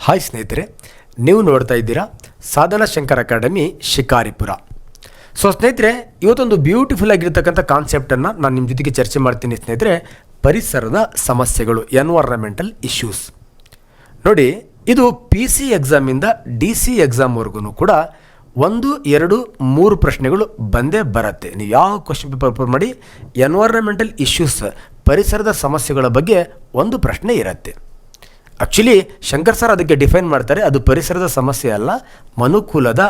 Hi ಸ್ನೇಹಿತರೆ, ನೀವು ನೋಡ್ತಾ ಇದ್ದೀರಾ ಸಾಧನಾ ಶಂಕರ್ ಅಕಾಡೆಮಿ ಶಿಕಾರಿಪುರ. ಸ್ನೇಹಿತರೆ, ಇವತ್ತೊಂದು ಬ್ಯೂಟಿಫುಲ್ ಆಗಿರ್ತಕ್ಕಂಥ ಕಾನ್ಸೆಪ್ಟನ್ನು ನಾನು ನಿಮ್ಮ ಜೊತೆಗೆ ಚರ್ಚೆ ಮಾಡ್ತೀನಿ ಸ್ನೇಹಿತರೆ. ಪರಿಸರದ ಸಮಸ್ಯೆಗಳು, ಎನ್ವೈರನ್ಮೆಂಟಲ್ ಇಶ್ಯೂಸ್. ನೋಡಿ, ಇದು PC ಎಕ್ಸಾಮಿಂದ DC ಎಕ್ಸಾಮ್ವರೆಗೂ ಕೂಡ 1, 2, 3 ಪ್ರಶ್ನೆಗಳು ಬಂದೇ ಬರುತ್ತೆ. ನೀವು ಯಾವ ಕ್ವಶನ್ ಪೇಪರ್ ಮಾಡಿ ಎನ್ವೈರನ್ಮೆಂಟಲ್ ಇಶ್ಯೂಸ್, ಪರಿಸರದ ಸಮಸ್ಯೆಗಳ ಬಗ್ಗೆ ಒಂದು ಪ್ರಶ್ನೆ ಇರುತ್ತೆ. ಆ್ಯಕ್ಚುಲಿ ಶಂಕರ್ ಸರ್ ಅದಕ್ಕೆ ಡಿಫೈನ್ ಮಾಡ್ತಾರೆ, ಅದು ಪರಿಸರದ ಸಮಸ್ಯೆ ಅಲ್ಲ, ಮನುಕುಲದ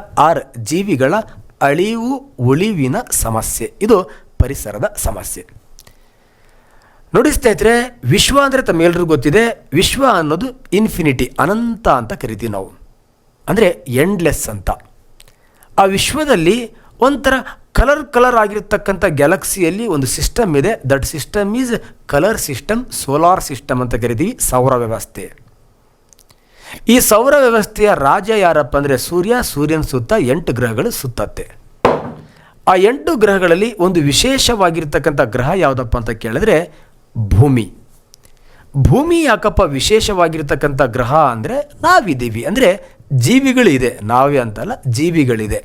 ಜೀವಿಗಳ ಅಳಿವು ಉಳಿವಿನ ಸಮಸ್ಯೆ. ಇದು ಪರಿಸರದ ಸಮಸ್ಯೆ. ನೋಡಿ ಸ್ನೇಹಿತರೆ, ವಿಶ್ವ ಅಂದರೆ ತಮ್ಮೆಲ್ಲರಿಗೂ ಗೊತ್ತಿದೆ. ವಿಶ್ವ ಅನ್ನೋದು ಇನ್ಫಿನಿಟಿ, ಅನಂತ ಅಂತ ಕರಿತೀವಿ ನಾವು, ಅಂದರೆ ಎಂಡ್ಲೆಸ್ ಅಂತ. ಆ ವಿಶ್ವದಲ್ಲಿ ಒಂಥರ ಕಲರ್ ಆಗಿರ್ತಕ್ಕಂಥ ಗ್ಯಾಲಕ್ಸಿಯಲ್ಲಿ ಒಂದು ಸಿಸ್ಟಮ್ ಇದೆ. That system is colour system, solar system ಅಂತ ಕರಿತೀವಿ, ಸೌರ ವ್ಯವಸ್ಥೆ. ಈ ಸೌರ ವ್ಯವಸ್ಥೆಯ ರಾಜ ಯಾರಪ್ಪ ಅಂದರೆ ಸೂರ್ಯ. ಸೂರ್ಯನ ಸುತ್ತ 8 ಗ್ರಹಗಳು ಸುತ್ತತ್ತೆ. ಆ 8 ಗ್ರಹಗಳಲ್ಲಿ ಒಂದು ವಿಶೇಷವಾಗಿರ್ತಕ್ಕಂಥ ಗ್ರಹ ಯಾವುದಪ್ಪ ಅಂತ ಕೇಳಿದ್ರೆ ಭೂಮಿ. ಭೂಮಿ ಯಾಕಪ್ಪ ವಿಶೇಷವಾಗಿರ್ತಕ್ಕಂಥ ಗ್ರಹ ಅಂದರೆ ನಾವಿದ್ದೀವಿ, ಅಂದರೆ ಜೀವಿಗಳಿದೆ, ನಾವೇ ಅಂತಲ್ಲ, ಜೀವಿಗಳಿದೆ.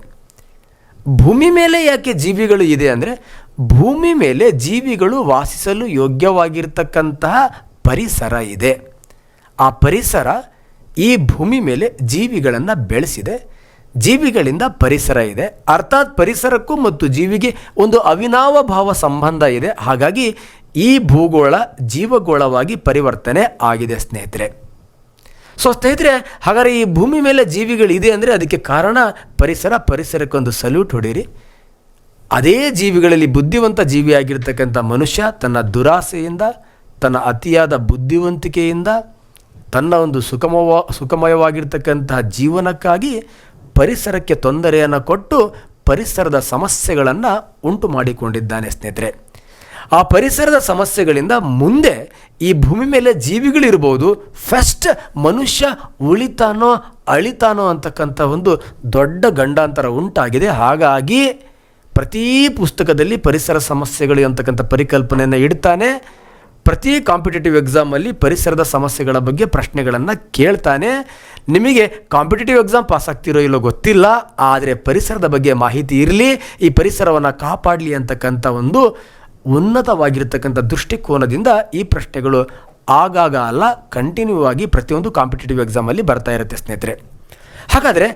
ಭೂಮಿ ಮೇಲೆ ಯಾಕೆ ಜೀವಿಗಳು ಇದೆ ಅಂದರೆ ಭೂಮಿ ಮೇಲೆ ಜೀವಿಗಳು ವಾಸಿಸಲು ಯೋಗ್ಯವಾಗಿರ್ತಕ್ಕಂತಹ ಪರಿಸರ ಇದೆ. ಆ ಪರಿಸರ ಈ ಭೂಮಿ ಮೇಲೆ ಜೀವಿಗಳನ್ನು ಬೆಳೆಸಿದೆ. ಜೀವಿಗಳಿಂದ ಪರಿಸರ ಇದೆ, ಅರ್ಥಾತ್ ಪರಿಸರಕ್ಕೂ ಮತ್ತು ಜೀವಿಗೆ ಒಂದು ಅವಿನಾವಭಾವ ಸಂಬಂಧ ಇದೆ. ಹಾಗಾಗಿ ಈ ಭೂಗೋಳ ಜೀವಗೋಳವಾಗಿ ಪರಿವರ್ತನೆ ಆಗಿದೆ ಸ್ನೇಹಿತರೆ. ಸ್ನೇಹಿತರೆ, ಹಾಗಾದರೆ ಈ ಭೂಮಿ ಮೇಲೆ ಜೀವಿಗಳಿದೆ ಅಂದರೆ ಅದಕ್ಕೆ ಕಾರಣ ಪರಿಸರ. ಪರಿಸರಕ್ಕೊಂದು ಸಲ್ಯೂಟ್ ಹೊಡೀರಿ. ಅದೇ ಜೀವಿಗಳಲ್ಲಿ ಬುದ್ಧಿವಂತ ಜೀವಿಯಾಗಿರ್ತಕ್ಕಂಥ ಮನುಷ್ಯ ತನ್ನ ದುರಾಸೆಯಿಂದ, ತನ್ನ ಅತಿಯಾದ ಬುದ್ಧಿವಂತಿಕೆಯಿಂದ, ತನ್ನ ಒಂದು ಸುಖಮಯವಾಗಿರ್ತಕ್ಕಂತಹ ಜೀವನಕ್ಕಾಗಿ ಪರಿಸರಕ್ಕೆ ತೊಂದರೆಯನ್ನು ಕೊಟ್ಟು ಪರಿಸರದ ಸಮಸ್ಯೆಗಳನ್ನು ಉಂಟು ಮಾಡಿಕೊಂಡಿದ್ದಾನೆ ಸ್ನೇಹಿತರೆ. ಆ ಪರಿಸರದ ಸಮಸ್ಯೆಗಳಿಂದ ಮುಂದೆ ಈ ಭೂಮಿ ಮೇಲೆ ಜೀವಿಗಳಿರ್ಬೋದು, ಫಸ್ಟ್ ಮನುಷ್ಯ ಉಳಿತಾನೋ ಅಳಿತಾನೋ ಅಂತಕ್ಕಂಥ ಒಂದು ದೊಡ್ಡ ಗಂಡಾಂತರ ಉಂಟಾಗಿದೆ. ಹಾಗಾಗಿ ಪ್ರತಿ ಪುಸ್ತಕದಲ್ಲಿ ಪರಿಸರ ಸಮಸ್ಯೆಗಳು ಅಂತಕ್ಕಂಥ ಪರಿಕಲ್ಪನೆಯನ್ನು ಇಡ್ತಾನೆ. ಪ್ರತಿ ಕಾಂಪಿಟೇಟಿವ್ ಎಕ್ಸಾಮಲ್ಲಿ ಪರಿಸರದ ಸಮಸ್ಯೆಗಳ ಬಗ್ಗೆ ಪ್ರಶ್ನೆಗಳನ್ನು ಕೇಳ್ತಾನೆ. ನಿಮಗೆ ಕಾಂಪಿಟೇಟಿವ್ ಎಕ್ಸಾಮ್ ಪಾಸ್ ಆಗ್ತಿರೋ ಇಲ್ಲೋ ಗೊತ್ತಿಲ್ಲ, ಆದರೆ ಪರಿಸರದ ಬಗ್ಗೆ ಮಾಹಿತಿ ಇರಲಿ, ಈ ಪರಿಸರವನ್ನು ಕಾಪಾಡಲಿ ಅಂತಕ್ಕಂಥ ಒಂದು ಉನ್ನತವಾಗಿರ್ತಕ್ಕಂಥ ದೃಷ್ಟಿಕೋನದಿಂದ ಈ ಪ್ರಶ್ನೆಗಳು ಆಗಾಗ ಅಲ್ಲ, ಕಂಟಿನ್ಯೂ ಆಗಿ ಪ್ರತಿಯೊಂದು ಕಾಂಪಿಟೇಟಿವ್ ಎಕ್ಸಾಮಲ್ಲಿ ಬರ್ತಾ ಇರುತ್ತೆ ಸ್ನೇಹಿತರೆ. ಹಾಗಾದರೆ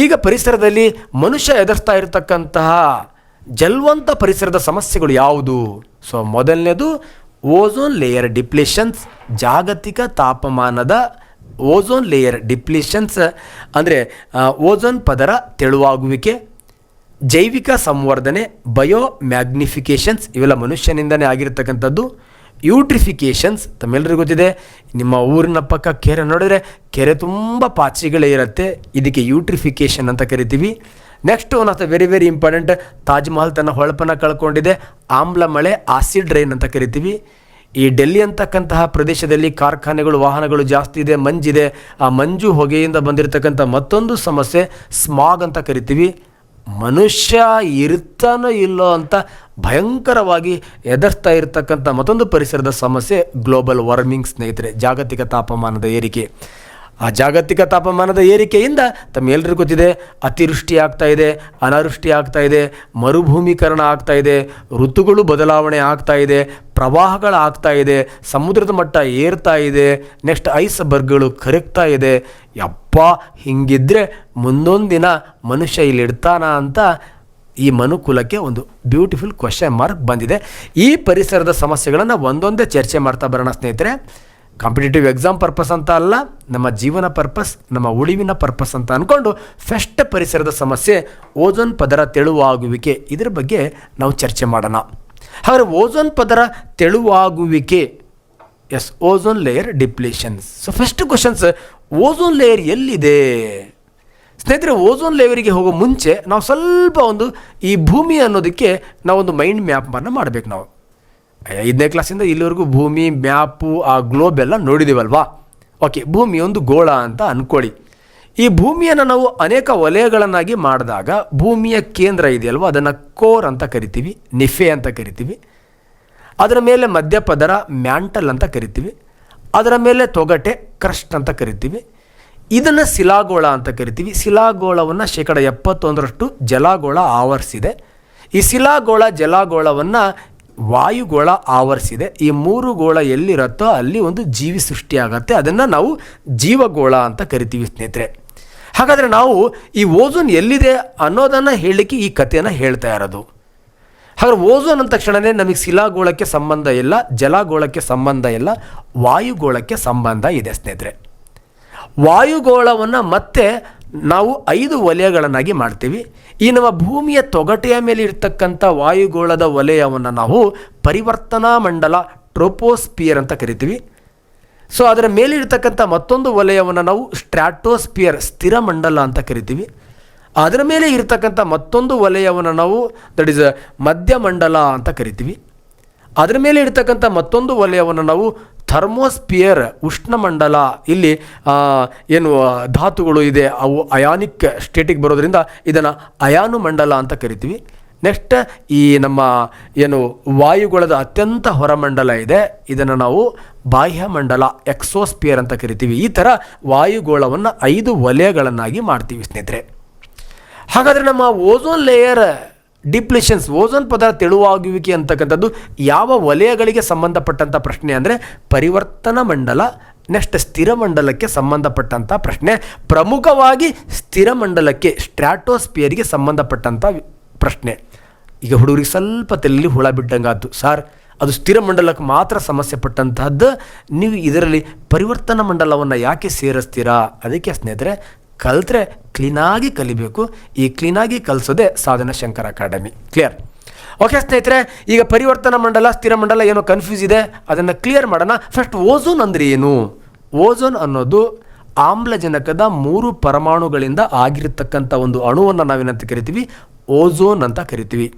ಈಗ ಪರಿಸರದಲ್ಲಿ ಮನುಷ್ಯ ಎದುರಿಸ್ತಾ ಇರತಕ್ಕಂತಹ ಜಲ್ವಂತ ಪರಿಸರದ ಸಮಸ್ಯೆಗಳು ಯಾವುದು? ಮೊದಲನೇದು ಓಝೋನ್ ಲೇಯರ್ ಡಿಪ್ಲೇಷನ್ಸ್. ಜಾಗತಿಕ ತಾಪಮಾನದ ಓಝೋನ್ ಲೇಯರ್ ಡಿಪ್ಲೇಷನ್ಸ್ ಅಂದರೆ ಓಝೋನ್ ಪದರ ತೆಳುವಾಗುವಿಕೆ. ಜೈವಿಕ ಸಂವರ್ಧನೆ, ಬಯೋ ಮ್ಯಾಗ್ನಿಫಿಕೇಷನ್ಸ್, ಇವೆಲ್ಲ ಮನುಷ್ಯನಿಂದನೇ ಆಗಿರ್ತಕ್ಕಂಥದ್ದು. ಯೂಟ್ರಿಫಿಕೇಷನ್ಸ್, ತಮ್ಮೆಲ್ಲರಿಗೂ ಗೊತ್ತಿದೆ, ನಿಮ್ಮ ಊರಿನ ಪಕ್ಕ ಕೆರೆ ನೋಡಿದ್ರೆ ಕೆರೆ ತುಂಬ ಪಾಚಿಗಳೇ ಇರುತ್ತೆ, ಇದಕ್ಕೆ ಯೂಟ್ರಿಫಿಕೇಷನ್ ಅಂತ ಕರಿತೀವಿ. Next one of the very very important, Taj Mahal ತನ್ನ ಹೊಳಪನ್ನು ಕಳ್ಕೊಂಡಿದೆ, ಆಮ್ಲ ಮಳೆ, ಆಸಿಡ್ ರೈನ್ ಅಂತ ಕರಿತೀವಿ. ಈ ಡೆಲ್ಲಿ ಅಂತಕ್ಕಂತಹ ಪ್ರದೇಶದಲ್ಲಿ ಕಾರ್ಖಾನೆಗಳು, ವಾಹನಗಳು ಜಾಸ್ತಿ ಇದೆ, ಮಂಜಿದೆ. ಆ ಮಂಜು ಹೊಗೆಯಿಂದ ಬಂದಿರತಕ್ಕಂಥ ಮತ್ತೊಂದು ಸಮಸ್ಯೆ ಸ್ಮಾಗ್ ಅಂತ ಕರಿತೀವಿ. ಮನುಷ್ಯ ಇರ್ತಾನೋ ಇಲ್ಲೋ ಅಂತ ಭಯಂಕರವಾಗಿ ಎದುರಿಸ್ತಾ ಇರತಕ್ಕಂಥ ಮತ್ತೊಂದು ಪರಿಸರದ ಸಮಸ್ಯೆ ಗ್ಲೋಬಲ್ ವಾರ್ಮಿಂಗ್ ಸ್ನೇಹಿತರೆ, ಜಾಗತಿಕ ತಾಪಮಾನದ ಏರಿಕೆ. ಆ ಜಾಗತಿಕ ತಾಪಮಾನದ ಏರಿಕೆಯಿಂದ ತಮ್ಮೆಲ್ಲರಿಗೂ ಗೊತ್ತಿದೆ, ಅತಿವೃಷ್ಟಿ ಆಗ್ತಾ ಇದೆ, ಅನಾವೃಷ್ಟಿ ಆಗ್ತಾ ಇದೆ, ಮರುಭೂಮೀಕರಣ ಆಗ್ತಾ ಇದೆ, ಋತುಗಳು ಬದಲಾವಣೆ ಆಗ್ತಾ ಇದೆ, ಪ್ರವಾಹಗಳಾಗ್ತಾ ಇದೆ, ಸಮುದ್ರದ ಮಟ್ಟ ಏರ್ತಾ ಇದೆ, ನೆಕ್ಸ್ಟ್ ಐಸ್ ಬರ್ಗ್ಗಳು ಕರಗ್ತಾ ಇದೆ. ಯಪ್ಪ, ಹಿಂಗಿದ್ರೆ ಮುಂದೊಂದು ದಿನ ಮನುಷ್ಯ ಇಲ್ಲಿ ಇಡ್ತಾನ ಅಂತ ಈ ಮನುಕುಲಕ್ಕೆ ಒಂದು ಬ್ಯೂಟಿಫುಲ್ ಕ್ವೆಶ್ಚನ್ ಮಾರ್ಕ್ ಬಂದಿದೆ. ಈ ಪರಿಸರದ ಸಮಸ್ಯೆಗಳನ್ನು ಒಂದೊಂದೇ ಚರ್ಚೆ ಮಾಡ್ತಾ ಬರೋಣ ಸ್ನೇಹಿತರೆ. ಕಾಂಪಿಟೇಟಿವ್ ಎಕ್ಸಾಮ್ ಪರ್ಪಸ್ ಅಂತ ಅಲ್ಲ, ನಮ್ಮ ಜೀವನ ಪರ್ಪಸ್, ನಮ್ಮ ಉಳಿವಿನ ಪರ್ಪಸ್ ಅಂತ ಅಂದ್ಕೊಂಡು ಫಸ್ಟ್ ಪರಿಸರದ ಸಮಸ್ಯೆ ಓಝೋನ್ ಪದರ ತೆಳುವಾಗುವಿಕೆ, ಇದರ ಬಗ್ಗೆ ನಾವು ಚರ್ಚೆ ಮಾಡೋಣ. ಹಾಗಾದರೆ ಓಝೋನ್ ಪದರ ತೆಳುವಾಗುವಿಕೆ, yes, ozone layer depletions. First questions, ozone layer ಎಲ್ಲಿದೆ ಸ್ನೇಹಿತರೆ? ಓಝೋನ್ ಲೇಯರಿಗೆ ಹೋಗೋ ಮುಂಚೆ ನಾವು ಸ್ವಲ್ಪ ಒಂದು ಈ ಭೂಮಿ ಅನ್ನೋದಕ್ಕೆ ನಾವೊಂದು ಮೈಂಡ್ ಮ್ಯಾಪನ್ನು ಮಾಡಬೇಕು. ನಾವು 5ನೇ ಕ್ಲಾಸಿಂದ ಇಲ್ಲಿವರೆಗೂ ಭೂಮಿ ಮ್ಯಾಪು, ಆ ಗ್ಲೋಬ್ ಎಲ್ಲ ನೋಡಿದ್ದೀವಲ್ವಾ? ಓಕೆ, ಭೂಮಿ ಒಂದು ಗೋಳ ಅಂತ ಅಂದ್ಕೊಳ್ಳಿ. ಈ ಭೂಮಿಯನ್ನು ನಾವು ಅನೇಕ ವಲಯಗಳನ್ನಾಗಿ ಮಾಡಿದಾಗ ಭೂಮಿಯ ಕೇಂದ್ರ ಇದೆಯಲ್ವ, ಅದನ್ನು ಕೋರ್ ಅಂತ ಕರಿತೀವಿ, ನಿಫೆ ಅಂತ ಕರಿತೀವಿ. ಅದರ ಮೇಲೆ ಮಧ್ಯಪದರ ಮ್ಯಾಂಟಲ್ ಅಂತ ಕರಿತೀವಿ. ಅದರ ಮೇಲೆ ತೊಗಟೆ ಕ್ರಸ್ಟ್ ಅಂತ ಕರಿತೀವಿ. ಇದನ್ನು ಶಿಲಾಗೋಳ ಅಂತ ಕರಿತೀವಿ. ಶಿಲಾಗೋಳವನ್ನು 71% ಜಲಾಗೋಳ ಆವರಿಸಿದೆ. ಈ ಶಿಲಾಗೋಳ ಜಲಾಗೋಳವನ್ನು ವಾಯುಗೋಳ ಆವರಿಸಿದೆ. ಈ 3 ಗೋಳ ಎಲ್ಲಿರುತ್ತೋ ಅಲ್ಲಿ ಒಂದು ಜೀವಿ ಸೃಷ್ಟಿಯಾಗತ್ತೆ. ಅದನ್ನು ನಾವು ಜೀವಗೋಳ ಅಂತ ಕರಿತೀವಿ ಸ್ನೇಹಿತರೆ. ಹಾಗಾದರೆ ನಾವು ಈ ಓಝೋನ್ ಎಲ್ಲಿದೆ ಅನ್ನೋದನ್ನು ಹೇಳಲಿಕ್ಕೆ ಈ ಕಥೆಯನ್ನು ಹೇಳ್ತಾ ಇರೋದು. ಹಾಗಾದ್ರೆ ಓಝೋನ್ ಅಂದ ತಕ್ಷಣವೇ ನಮಗೆ ಶಿಲಾಗೋಳಕ್ಕೆ ಸಂಬಂಧ ಇಲ್ಲ, ಜಲಗೋಳಕ್ಕೆ ಸಂಬಂಧ ಇಲ್ಲ, ವಾಯುಗೋಳಕ್ಕೆ ಸಂಬಂಧ ಇದೆ ಸ್ನೇಹಿತರೆ. ವಾಯುಗೋಳವನ್ನು ಮತ್ತೆ ನಾವು 5 ವಲಯಗಳನ್ನಾಗಿ ಮಾಡ್ತೀವಿ. ಈ ನಮ್ಮ ಭೂಮಿಯ ತೊಗಟೆಯ ಮೇಲೆ ಇರ್ತಕ್ಕಂಥ ವಾಯುಗೋಳದ ವಲಯವನ್ನು ನಾವು ಪರಿವರ್ತನಾ ಮಂಡಲ ಟ್ರೋಪೋಸ್ಪಿಯರ್ ಅಂತ ಕರಿತೀವಿ. ಸೊ ಅದರ ಮೇಲಿರ್ತಕ್ಕಂಥ ಮತ್ತೊಂದು ವಲಯವನ್ನು ನಾವು ಸ್ಟ್ರಾಟೋಸ್ಪಿಯರ್ ಸ್ಥಿರ ಮಂಡಲ ಅಂತ ಕರಿತೀವಿ. ಅದರ ಮೇಲೆ ಇರ್ತಕ್ಕಂಥ ಮತ್ತೊಂದು ವಲಯವನ್ನು ನಾವು ದಟ್ ಈಸ್ ಮಧ್ಯಮಂಡಲ ಅಂತ ಕರಿತೀವಿ. ಅದರ ಮೇಲೆ ಇರ್ತಕ್ಕಂಥ ಮತ್ತೊಂದು ವಲಯವನ್ನು ನಾವು ಥರ್ಮೋಸ್ಪಿಯರ್ ಉಷ್ಣಮಂಡಲ. ಇಲ್ಲಿ ಏನು ಧಾತುಗಳು ಇದೆ ಅವು ಅಯಾನಿಕ್ ಸ್ಟೇಟಿಗೆ ಬರೋದ್ರಿಂದ ಇದನ್ನು ಅಯಾನು ಮಂಡಲ ಅಂತ ಕರಿತೀವಿ. ನೆಕ್ಸ್ಟ್ ಈ ನಮ್ಮ ಏನು ವಾಯುಗೋಳದ ಅತ್ಯಂತ ಹೊರಮಂಡಲ ಇದೆ, ಇದನ್ನು ನಾವು ಬಾಹ್ಯಮಂಡಲ ಎಕ್ಸೋಸ್ಪಿಯರ್ ಅಂತ ಕರಿತೀವಿ. ಈ ಥರ ವಾಯುಗೋಳವನ್ನು 5 ವಲಯಗಳನ್ನಾಗಿ ಮಾಡ್ತೀವಿ ಸ್ನೇಹಿತರೆ. ಹಾಗಾದರೆ ನಮ್ಮ ಓಝೋನ್ ಲೇಯರ್ ಡಿಪ್ಲಿಷನ್ಸ್, ಓಝೋನ್ ಪದರ ತೆಳುವಾಗುವಿಕೆ ಅಂತಕ್ಕಂಥದ್ದು ಯಾವ ವಲಯಗಳಿಗೆ ಸಂಬಂಧಪಟ್ಟಂಥ ಪ್ರಶ್ನೆ ಅಂದರೆ ಪರಿವರ್ತನಾ ಮಂಡಲ, ನೆಕ್ಸ್ಟ್ ಸ್ಥಿರ ಮಂಡಲಕ್ಕೆ ಸಂಬಂಧಪಟ್ಟಂಥ ಪ್ರಶ್ನೆ. ಪ್ರಮುಖವಾಗಿ ಸ್ಥಿರ ಮಂಡಲಕ್ಕೆ ಸ್ಟ್ರಾಟೋಸ್ಪಿಯರ್ಗೆ ಸಂಬಂಧಪಟ್ಟಂಥ ಪ್ರಶ್ನೆ. ಈಗ ಹುಡುಗರಿಗೆ ಸ್ವಲ್ಪ ತಲೆಯಲ್ಲಿ ಹುಳ ಬಿಟ್ಟಂಗಾಯ್ತು, ಸರ್ ಅದು ಸ್ಥಿರ ಮಂಡಲಕ್ಕೆ ಮಾತ್ರ ಸಮಸ್ಯೆ ಪಟ್ಟಂತಹದ್ದು, ನೀವು ಇದರಲ್ಲಿ ಪರಿವರ್ತನಾ ಮಂಡಲವನ್ನು ಯಾಕೆ ಸೇರಿಸ್ತೀರಾ? ಅದಕ್ಕೆ ಸ್ನೇಹಿತರೆ ಕಲಿತ್ರೆ ಕ್ಲೀನಾಗಿ ಕಲಿಬೇಕು. ಈ ಕ್ಲೀನಾಗಿ ಕಲಿಸೋದೇ ಸಾಧನಾ ಶಂಕರ್ ಅಕಾಡೆಮಿ. ಕ್ಲಿಯರ್? ಓಕೆ ಸ್ನೇಹಿತರೆ, ಈಗ ಪರಿವರ್ತನಾ ಮಂಡಲ ಸ್ಥಿರ ಮಂಡಲ ಏನೋ ಕನ್ಫ್ಯೂಸ್ ಇದೆ, ಅದನ್ನು ಕ್ಲಿಯರ್ ಮಾಡೋಣ. ಫಸ್ಟ್ ಓಝೋನ್ ಅಂದರೆ ಏನು? ಓಝೋನ್ ಅನ್ನೋದು ಆಮ್ಲಜನಕದ 3 ಪರಮಾಣುಗಳಿಂದ ಆಗಿರತಕ್ಕಂಥ ಒಂದು ಅಣುವನ್ನು ನಾವೇನಂತ ಕರಿತೀವಿ? ಓಝೋನ್ ಅಂತ ಕರಿತೀವಿ.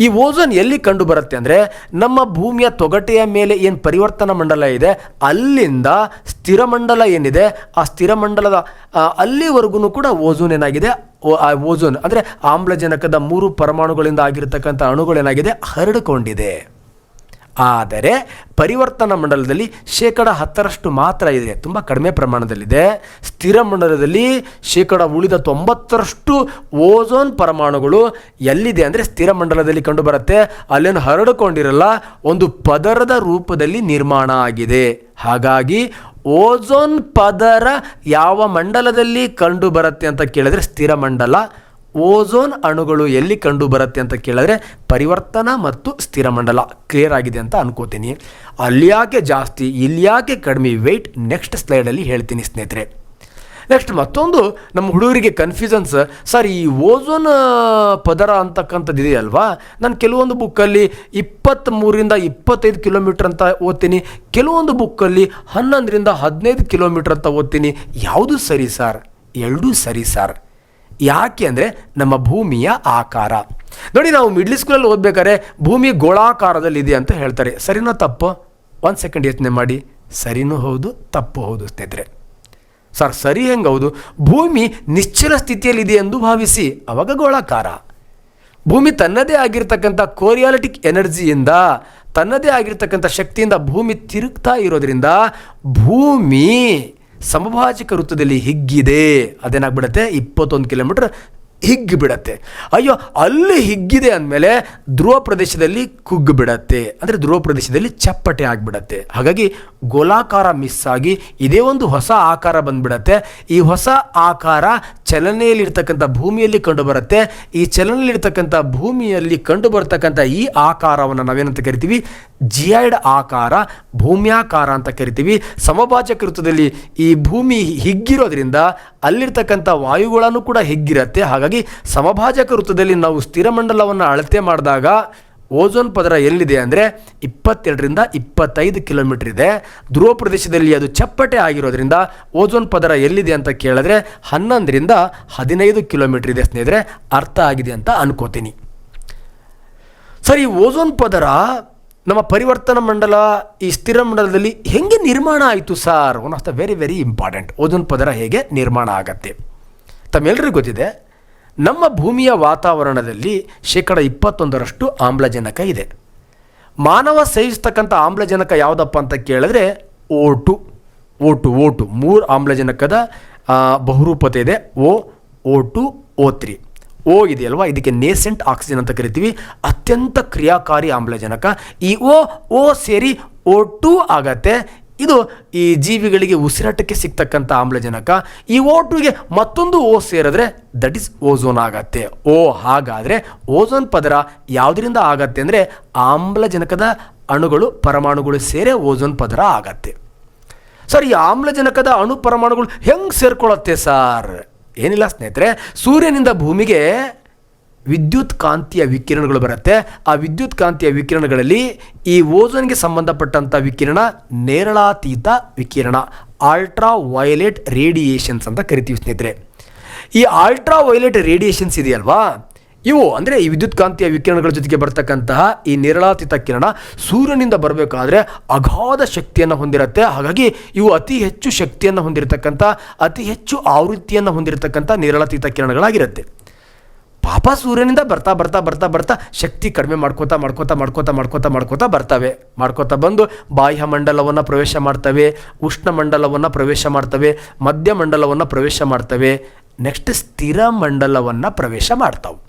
ಈ ಓಝೋನ್ ಎಲ್ಲಿ ಕಂಡು ಬರುತ್ತೆ ಅಂದರೆ ನಮ್ಮ ಭೂಮಿಯ ತೊಗಟೆಯ ಮೇಲೆ ಏನು ಪರಿವರ್ತನಾ ಮಂಡಲ ಇದೆ ಅಲ್ಲಿಂದ ಸ್ಥಿರ ಮಂಡಲ ಏನಿದೆ ಆ ಸ್ಥಿರ ಮಂಡಲದ ಅಲ್ಲಿವರೆಗೂ ಕೂಡ ಓಝೋನ್ ಏನಾಗಿದೆ, ಓಝೋನ್ ಅಂದರೆ ಆಮ್ಲಜನಕದ 3 ಪರಮಾಣುಗಳಿಂದ ಆಗಿರತಕ್ಕಂಥ ಅಣುಗಳೇನಾಗಿದೆ ಹರಡಿಕೊಂಡಿದೆ. ಆದರೆ ಪರಿವರ್ತನಾ ಮಂಡಲದಲ್ಲಿ 10% ಮಾತ್ರ ಇದೆ, ತುಂಬ ಕಡಿಮೆ ಪ್ರಮಾಣದಲ್ಲಿದೆ. ಸ್ಥಿರ ಮಂಡಲದಲ್ಲಿ ಉಳಿದ 90% ಓಝೋನ್ ಪರಮಾಣುಗಳು ಎಲ್ಲಿದೆ ಅಂದರೆ ಸ್ಥಿರ ಮಂಡಲದಲ್ಲಿ ಕಂಡು ಬರುತ್ತೆ. ಅಲ್ಲೇನು ಹರಡಿಕೊಂಡಿರಲ್ಲ, ಒಂದು ಪದರದ ರೂಪದಲ್ಲಿ ನಿರ್ಮಾಣ ಆಗಿದೆ. ಹಾಗಾಗಿ ಓಝೋನ್ ಪದರ ಯಾವ ಮಂಡಲದಲ್ಲಿ ಕಂಡು ಬರುತ್ತೆ ಅಂತ ಕೇಳಿದ್ರೆ ಸ್ಥಿರ ಮಂಡಲ. ಓಝೋನ್ ಅಣುಗಳು ಎಲ್ಲಿ ಕಂಡು ಬರುತ್ತೆ ಅಂತ ಕೇಳಿದ್ರೆ ಪರಿವರ್ತನಾ ಮತ್ತು ಸ್ಥಿರ ಮಂಡಲ. ಕ್ಲಿಯರ್ ಆಗಿದೆ ಅಂತ ಅನ್ಕೋತೀನಿ. ಅಲ್ಲಿ ಯಾಕೆ ಜಾಸ್ತಿ ಇಲ್ಲಿ ಯಾಕೆ ಕಡಿಮೆ ವೆಯ್ಟ್ ನೆಕ್ಸ್ಟ್ ಸ್ಲೈಡಲ್ಲಿ ಹೇಳ್ತೀನಿ ಸ್ನೇಹಿತರೆ. ನೆಕ್ಸ್ಟ್ ಮತ್ತೊಂದು ನಮ್ಮ ಹುಡುಗರಿಗೆ ಕನ್ಫ್ಯೂಷನ್ಸ್, ಸರ್ ಈ ಓಝೋನ್ ಪದರ ಅಂತಕ್ಕಂಥದ್ದು ಇದೆಯಲ್ವಾ, ನಾನು ಕೆಲವೊಂದು ಬುಕ್ಕಲ್ಲಿ 23ರಿಂದ 25 ಕಿಲೋಮೀಟ್ರ್ ಅಂತ ಓದ್ತೀನಿ, ಕೆಲವೊಂದು ಬುಕ್ಕಲ್ಲಿ 11ರಿಂದ 15 ಕಿಲೋಮೀಟ್ರ್ ಅಂತ ಓದ್ತೀನಿ. ಯಾವುದು ಸರಿ ಸರ್? ಎರಡೂ ಸರಿ ಸರ್. ಯಾಕೆ ಅಂದರೆ ನಮ್ಮ ಭೂಮಿಯ ಆಕಾರ ನೋಡಿ, ನಾವು ಮಿಡ್ಲ್ ಸ್ಕೂಲಲ್ಲಿ ಓದಬೇಕಾದ್ರೆ ಭೂಮಿ ಗೋಳಾಕಾರದಲ್ಲಿದೆ ಅಂತ ಹೇಳ್ತಾರೆ. ಸರಿನೋ ತಪ್ಪು? 1 ಸೆಕೆಂಡ್ ಯೋಚನೆ ಮಾಡಿ. ಸರಿನೂ ಹೌದು, ತಪ್ಪು ಹೌದು ಸ್ನೇಹಿತರೆ. ಸರ್ ಸರಿ ಹೆಂಗೆ ಹೌದು? ಭೂಮಿ ನಿಶ್ಚಲ ಸ್ಥಿತಿಯಲ್ಲಿದೆ ಎಂದು ಭಾವಿಸಿ, ಅವಾಗ ಗೋಳಾಕಾರ. ಭೂಮಿ ತನ್ನದೇ ಆಗಿರ್ತಕ್ಕಂಥ ಕೋರಿಯಾಲಿಟಿಕ್ ಎನರ್ಜಿಯಿಂದ, ತನ್ನದೇ ಆಗಿರ್ತಕ್ಕಂಥ ಶಕ್ತಿಯಿಂದ ಭೂಮಿ ತಿರುಗ್ತಾ ಇರೋದ್ರಿಂದ ಭೂಮಿ ಸಮಭಾಜಕ ವೃತ್ತದಲ್ಲಿ ಹಿಗ್ಗಿದೆ. ಅದೇನಾಗ್ಬಿಡತ್ತೆ 21 ಕಿಲೋಮೀಟರ್ ಹಿಗ್ಗಿಬಿಡತ್ತೆ. ಅಯ್ಯೋ ಅಲ್ಲಿ ಹಿಗ್ಗಿದೆ ಅಂದಮೇಲೆ ಧ್ರುವ ಪ್ರದೇಶದಲ್ಲಿ ಕುಗ್ಗಿ ಬಿಡತ್ತೆ, ಅಂದರೆ ಧ್ರುವ ಪ್ರದೇಶದಲ್ಲಿ ಚಪ್ಪಟೆ ಆಗಿಬಿಡತ್ತೆ. ಹಾಗಾಗಿ ಗೋಲಾಕಾರ ಮಿಸ್ ಆಗಿ ಇದೇ ಒಂದು ಹೊಸ ಆಕಾರ ಬಂದ್ಬಿಡತ್ತೆ. ಈ ಹೊಸ ಆಕಾರ ಚಲನೆಯಲ್ಲಿರ್ತಕ್ಕಂಥ ಭೂಮಿಯಲ್ಲಿ ಕಂಡು ಬರುತ್ತೆ. ಈ ಚಲನೆಯಲ್ಲಿರ್ತಕ್ಕಂಥ ಭೂಮಿಯಲ್ಲಿ ಕಂಡು ಬರ್ತಕ್ಕಂಥ ಈ ಆಕಾರವನ್ನು ನಾವೇನಂತ ಕರಿತೀವಿ? ಜಿಯಾಯ್ಡ್ ಆಕಾರ, ಭೂಮ್ಯಾಕಾರ ಅಂತ ಕರಿತೀವಿ. ಸಮಭಾಜಕ ವೃತ್ತದಲ್ಲಿ ಈ ಭೂಮಿ ಹಿಗ್ಗಿರೋದ್ರಿಂದ ಅಲ್ಲಿರ್ತಕ್ಕಂಥ ವಾಯುಗಳನ್ನು ಕೂಡ ಹಿಗ್ಗಿರುತ್ತೆ. ಹಾಗಾಗಿ ಸಮಭಾಜಕ ವೃತ್ತದಲ್ಲಿ ನಾವು ಸ್ಥಿರ ಮಂಡಲವನ್ನು ಅಳತೆ ಮಾಡಿದಾಗ ಓಝೋನ್ ಪದರ ಎಲ್ಲಿದೆ ಅಂದರೆ 22ರಿಂದ 25 ಕಿಲೋಮೀಟರ್ ಇದೆ. ಧ್ರುವ ಪ್ರದೇಶದಲ್ಲಿ ಅದು ಚಪ್ಪಟೆ ಆಗಿರೋದ್ರಿಂದ ಓಝೋನ್ ಪದರ ಎಲ್ಲಿದೆ ಅಂತ ಕೇಳಿದ್ರೆ 11ರಿಂದ 15 ಕಿಲೋಮೀಟರ್ ಇದೆ ಸ್ನೇಹಿತರೆ. ಅರ್ಥ ಆಗಿದೆ ಅಂತ ಅನ್ಕೋತೀನಿ. ಸರಿ, ಓಝೋನ್ ಪದರ ನಮ್ಮ ಪರಿವರ್ತನಾ ಮಂಡಲ ಈ ಸ್ಥಿರ ಮಂಡಲದಲ್ಲಿ ಹೇಗೆ ನಿರ್ಮಾಣ ಆಯಿತು sir? One of the very very important. Ozone ಪದರ ಹೇಗೆ ನಿರ್ಮಾಣ ಆಗತ್ತೆ ತಮ್ಮೆಲ್ಲರಿಗೂ ಗೊತ್ತಿದೆ. ನಮ್ಮ ಭೂಮಿಯ ವಾತಾವರಣದಲ್ಲಿ 21% ಆಮ್ಲಜನಕ ಇದೆ. ಮಾನವ ಸೇವಿಸ್ತಕ್ಕಂಥ ಆಮ್ಲಜನಕ ಯಾವುದಪ್ಪ ಅಂತ ಕೇಳಿದ್ರೆ O2 3 ಆಮ್ಲಜನಕದ ಬಹುರೂಪತೆ ಇದೆ, O2 O3. ಓ ಇದೆಯಲ್ವಾ, ಇದಕ್ಕೆ ನೇಸೆಂಟ್ ಆಕ್ಸಿಜನ್ ಅಂತ ಕರಿತೀವಿ, ಅತ್ಯಂತ ಕ್ರಿಯಾಕಾರಿ ಆಮ್ಲಜನಕ. ಈ ಓ ಸೇರಿ O2 ಆಗತ್ತೆ. ಇದು ಈ ಜೀವಿಗಳಿಗೆ ಉಸಿರಾಟಕ್ಕೆ ಸಿಗ್ತಕ್ಕಂಥ ಆಮ್ಲಜನಕ. ಈ O2ಗೆ ಮತ್ತೊಂದು ಓ ಸೇರಿದ್ರೆ ದಟ್ ಈಸ್ ಓಝೋನ್ ಆಗತ್ತೆ. ಹಾಗಾದರೆ ಓಝೋನ್ ಪದರ ಯಾವುದರಿಂದ ಆಗತ್ತೆ ಅಂದರೆ ಆಮ್ಲಜನಕದ ಅಣುಗಳು ಪರಮಾಣುಗಳು ಸೇರೇ ಓಝೋನ್ ಪದರ ಆಗತ್ತೆ. ಸರ್, ಈ ಆಮ್ಲಜನಕದ ಅಣು ಪರಮಾಣುಗಳು ಹೆಂಗೆ ಸೇರ್ಕೊಳ್ಳುತ್ತೆ ಸರ್? ಏನಿಲ್ಲ ಸ್ನೇಹಿತರೆ, ಸೂರ್ಯನಿಂದ ಭೂಮಿಗೆ ವಿದ್ಯುತ್ ಕಾಂತೀಯ ವಿಕಿರಣಗಳು ಬರುತ್ತೆ. ಆ ವಿದ್ಯುತ್ ಕಾಂತೀಯ ವಿಕಿರಣಗಳಲ್ಲಿ ಈ ಓಝೋನ್ಗೆ ಸಂಬಂಧಪಟ್ಟಂಥ ವಿಕಿರಣ ನೇರಳಾತೀತ ವಿಕಿರಣ, ಅಲ್ಟ್ರಾ ವೈಲೆಟ್ ರೇಡಿಯೇಷನ್ಸ್ ಅಂತ ಕರಿತೀವಿ ಸ್ನೇಹಿತರೆ. ಈ ಅಲ್ಟ್ರಾ ವೈಲೆಟ್ ರೇಡಿಯೇಷನ್ಸ್ ಇದೆಯಲ್ವಾ, ಇವು ಅಂದರೆ ಈ ವಿದ್ಯುತ್ ಕಾಂತೀಯ ವಿಕಿರಣಗಳ ಜೊತೆಗೆ ಬರ್ತಕ್ಕಂತಹ ಈ ನೇರಳಾತೀತ ಕಿರಣ ಸೂರ್ಯನಿಂದ ಬರಬೇಕಾದ್ರೆ ಅಗಾಧ ಶಕ್ತಿಯನ್ನು ಹೊಂದಿರುತ್ತೆ. ಹಾಗಾಗಿ ಇವು ಅತಿ ಹೆಚ್ಚು ಶಕ್ತಿಯನ್ನು ಹೊಂದಿರತಕ್ಕಂಥ, ಅತಿ ಹೆಚ್ಚು ಆವೃತ್ತಿಯನ್ನು ಹೊಂದಿರತಕ್ಕಂಥ ನೇರಳಾತೀತ ಕಿರಣಗಳಾಗಿರುತ್ತೆ. ಪಾಪ ಸೂರ್ಯನಿಂದ ಬರ್ತಾ ಬರ್ತಾ ಬರ್ತಾ ಬರ್ತಾ ಶಕ್ತಿ ಕಡಿಮೆ ಮಾಡ್ಕೋತಾ ಬಂದು ಬಾಹ್ಯ ಮಂಡಲವನ್ನು ಪ್ರವೇಶ ಮಾಡ್ತವೆ, ಉಷ್ಣ ಮಂಡಲವನ್ನು ಪ್ರವೇಶ ಮಾಡ್ತವೆ, ಮಧ್ಯ ಮಂಡಲವನ್ನು ಪ್ರವೇಶ ಮಾಡ್ತವೆ, ನೆಕ್ಸ್ಟ್ ಸ್ಥಿರ ಮಂಡಲವನ್ನು ಪ್ರವೇಶ ಮಾಡ್ತಾವೆ.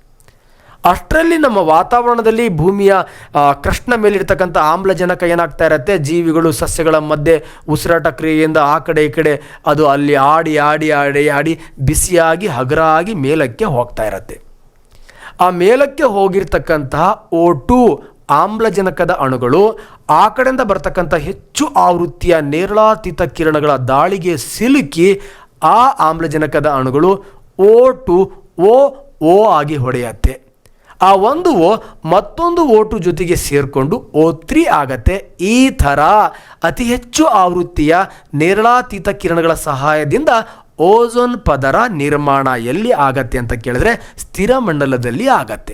ಅಷ್ಟರಲ್ಲಿ ನಮ್ಮ ವಾತಾವರಣದಲ್ಲಿ ಭೂಮಿಯ ಕೃಷ್ಣ ಮೇಲಿರ್ತಕ್ಕಂಥ ಆಮ್ಲಜನಕ ಏನಾಗ್ತಾ ಇರುತ್ತೆ, ಜೀವಿಗಳು ಸಸ್ಯಗಳ ಮಧ್ಯೆ ಉಸಿರಾಟ ಕ್ರಿಯೆಯಿಂದ ಆ ಕಡೆ ಈ ಕಡೆ ಅದು ಅಲ್ಲಿ ಆಡಿ ಆಡಿ ಆಡಿ ಆಡಿ ಬಿಸಿಯಾಗಿ ಹಗುರಾಗಿ ಮೇಲಕ್ಕೆ ಹೋಗ್ತಾ ಇರುತ್ತೆ. ಆ ಮೇಲಕ್ಕೆ ಹೋಗಿರ್ತಕ್ಕಂತಹ O2 ಆಮ್ಲಜನಕದ ಅಣುಗಳು ಆ ಕಡೆಯಿಂದ ಬರ್ತಕ್ಕಂಥ ಹೆಚ್ಚು ಆವೃತ್ತಿಯ ನೇರಳಾತೀತ ಕಿರಣಗಳ ದಾಳಿಗೆ ಸಿಲುಕಿ ಆ ಆಮ್ಲಜನಕದ ಅಣುಗಳು O2 O ಆಗಿ ಹೊಡೆಯುತ್ತೆ. ಆ ಒಂದು ಮತ್ತೊಂದು O2 ಜೊತೆಗೆ ಸೇರಿಕೊಂಡು O3 ಆಗತ್ತೆ. ಈ ಥರ ಅತಿ ಹೆಚ್ಚು ಆವೃತ್ತಿಯ ನೇರಳಾತೀತ ಕಿರಣಗಳ ಸಹಾಯದಿಂದ ಓಝೋನ್ ಪದರ ನಿರ್ಮಾಣ ಎಲ್ಲಿ ಆಗತ್ತೆ ಅಂತ ಕೇಳಿದ್ರೆ ಸ್ಥಿರ ಮಂಡಲದಲ್ಲಿ ಆಗತ್ತೆ.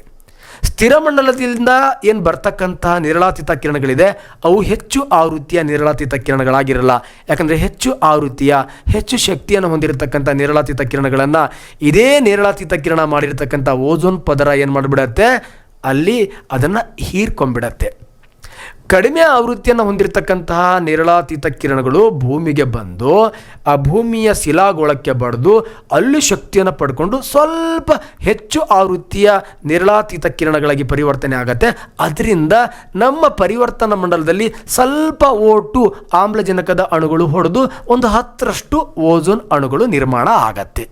ಸ್ಥಿರ ಮಂಡಲದಿಂದ ಏನು ಬರ್ತಕ್ಕಂತಹ ನೇರಳಾತೀತ ಕಿರಣಗಳಿದೆ ಅವು ಹೆಚ್ಚು ಆವೃತ್ತಿಯ ನೇರಳಾತೀತ ಕಿರಣಗಳಾಗಿರಲ್ಲ. ಯಾಕಂದರೆ ಹೆಚ್ಚು ಆವೃತ್ತಿಯ ಹೆಚ್ಚು ಶಕ್ತಿಯನ್ನು ಹೊಂದಿರತಕ್ಕಂಥ ನೇರಳಾತೀತ ಕಿರಣಗಳನ್ನು ಇದೇ ನೇರಳಾತೀತ ಕಿರಣ ಮಾಡಿರ್ತಕ್ಕಂಥ ಓಝೋನ್ ಪದರ ಏನು ಮಾಡಿಬಿಡತ್ತೆ, ಅಲ್ಲಿ ಅದನ್ನು ಹೀರ್ಕೊಂಡ್ಬಿಡತ್ತೆ. ಕಡಿಮೆ ಆವೃತ್ತಿಯನ್ನು ಹೊಂದಿರತಕ್ಕಂತಹ ನೇರಳಾತೀತ ಕಿರಣಗಳು ಭೂಮಿಗೆ ಬಂದು ಆ ಭೂಮಿಯ ಶಿಲಾಗೋಳಕ್ಕೆ ಬಡಿದು ಅಲ್ಲಿ ಶಕ್ತಿಯನ್ನು ಪಡ್ಕೊಂಡು ಸ್ವಲ್ಪ ಹೆಚ್ಚು ಆವೃತ್ತಿಯ ನೇರಳಾತೀತ ಕಿರಣಗಳಾಗಿ ಪರಿವರ್ತನೆ ಆಗುತ್ತೆ. ಅದರಿಂದ ನಮ್ಮ ಪರಿವರ್ತನಾ ಮಂಡಲದಲ್ಲಿ ಸ್ವಲ್ಪ O2 ಆಮ್ಲಜನಕದ ಅಣುಗಳು ಹೊಡೆದು ಒಂದು 10ರಷ್ಟು ಓಝೋನ್ ಅಣುಗಳು ನಿರ್ಮಾಣ ಆಗತ್ತೆ.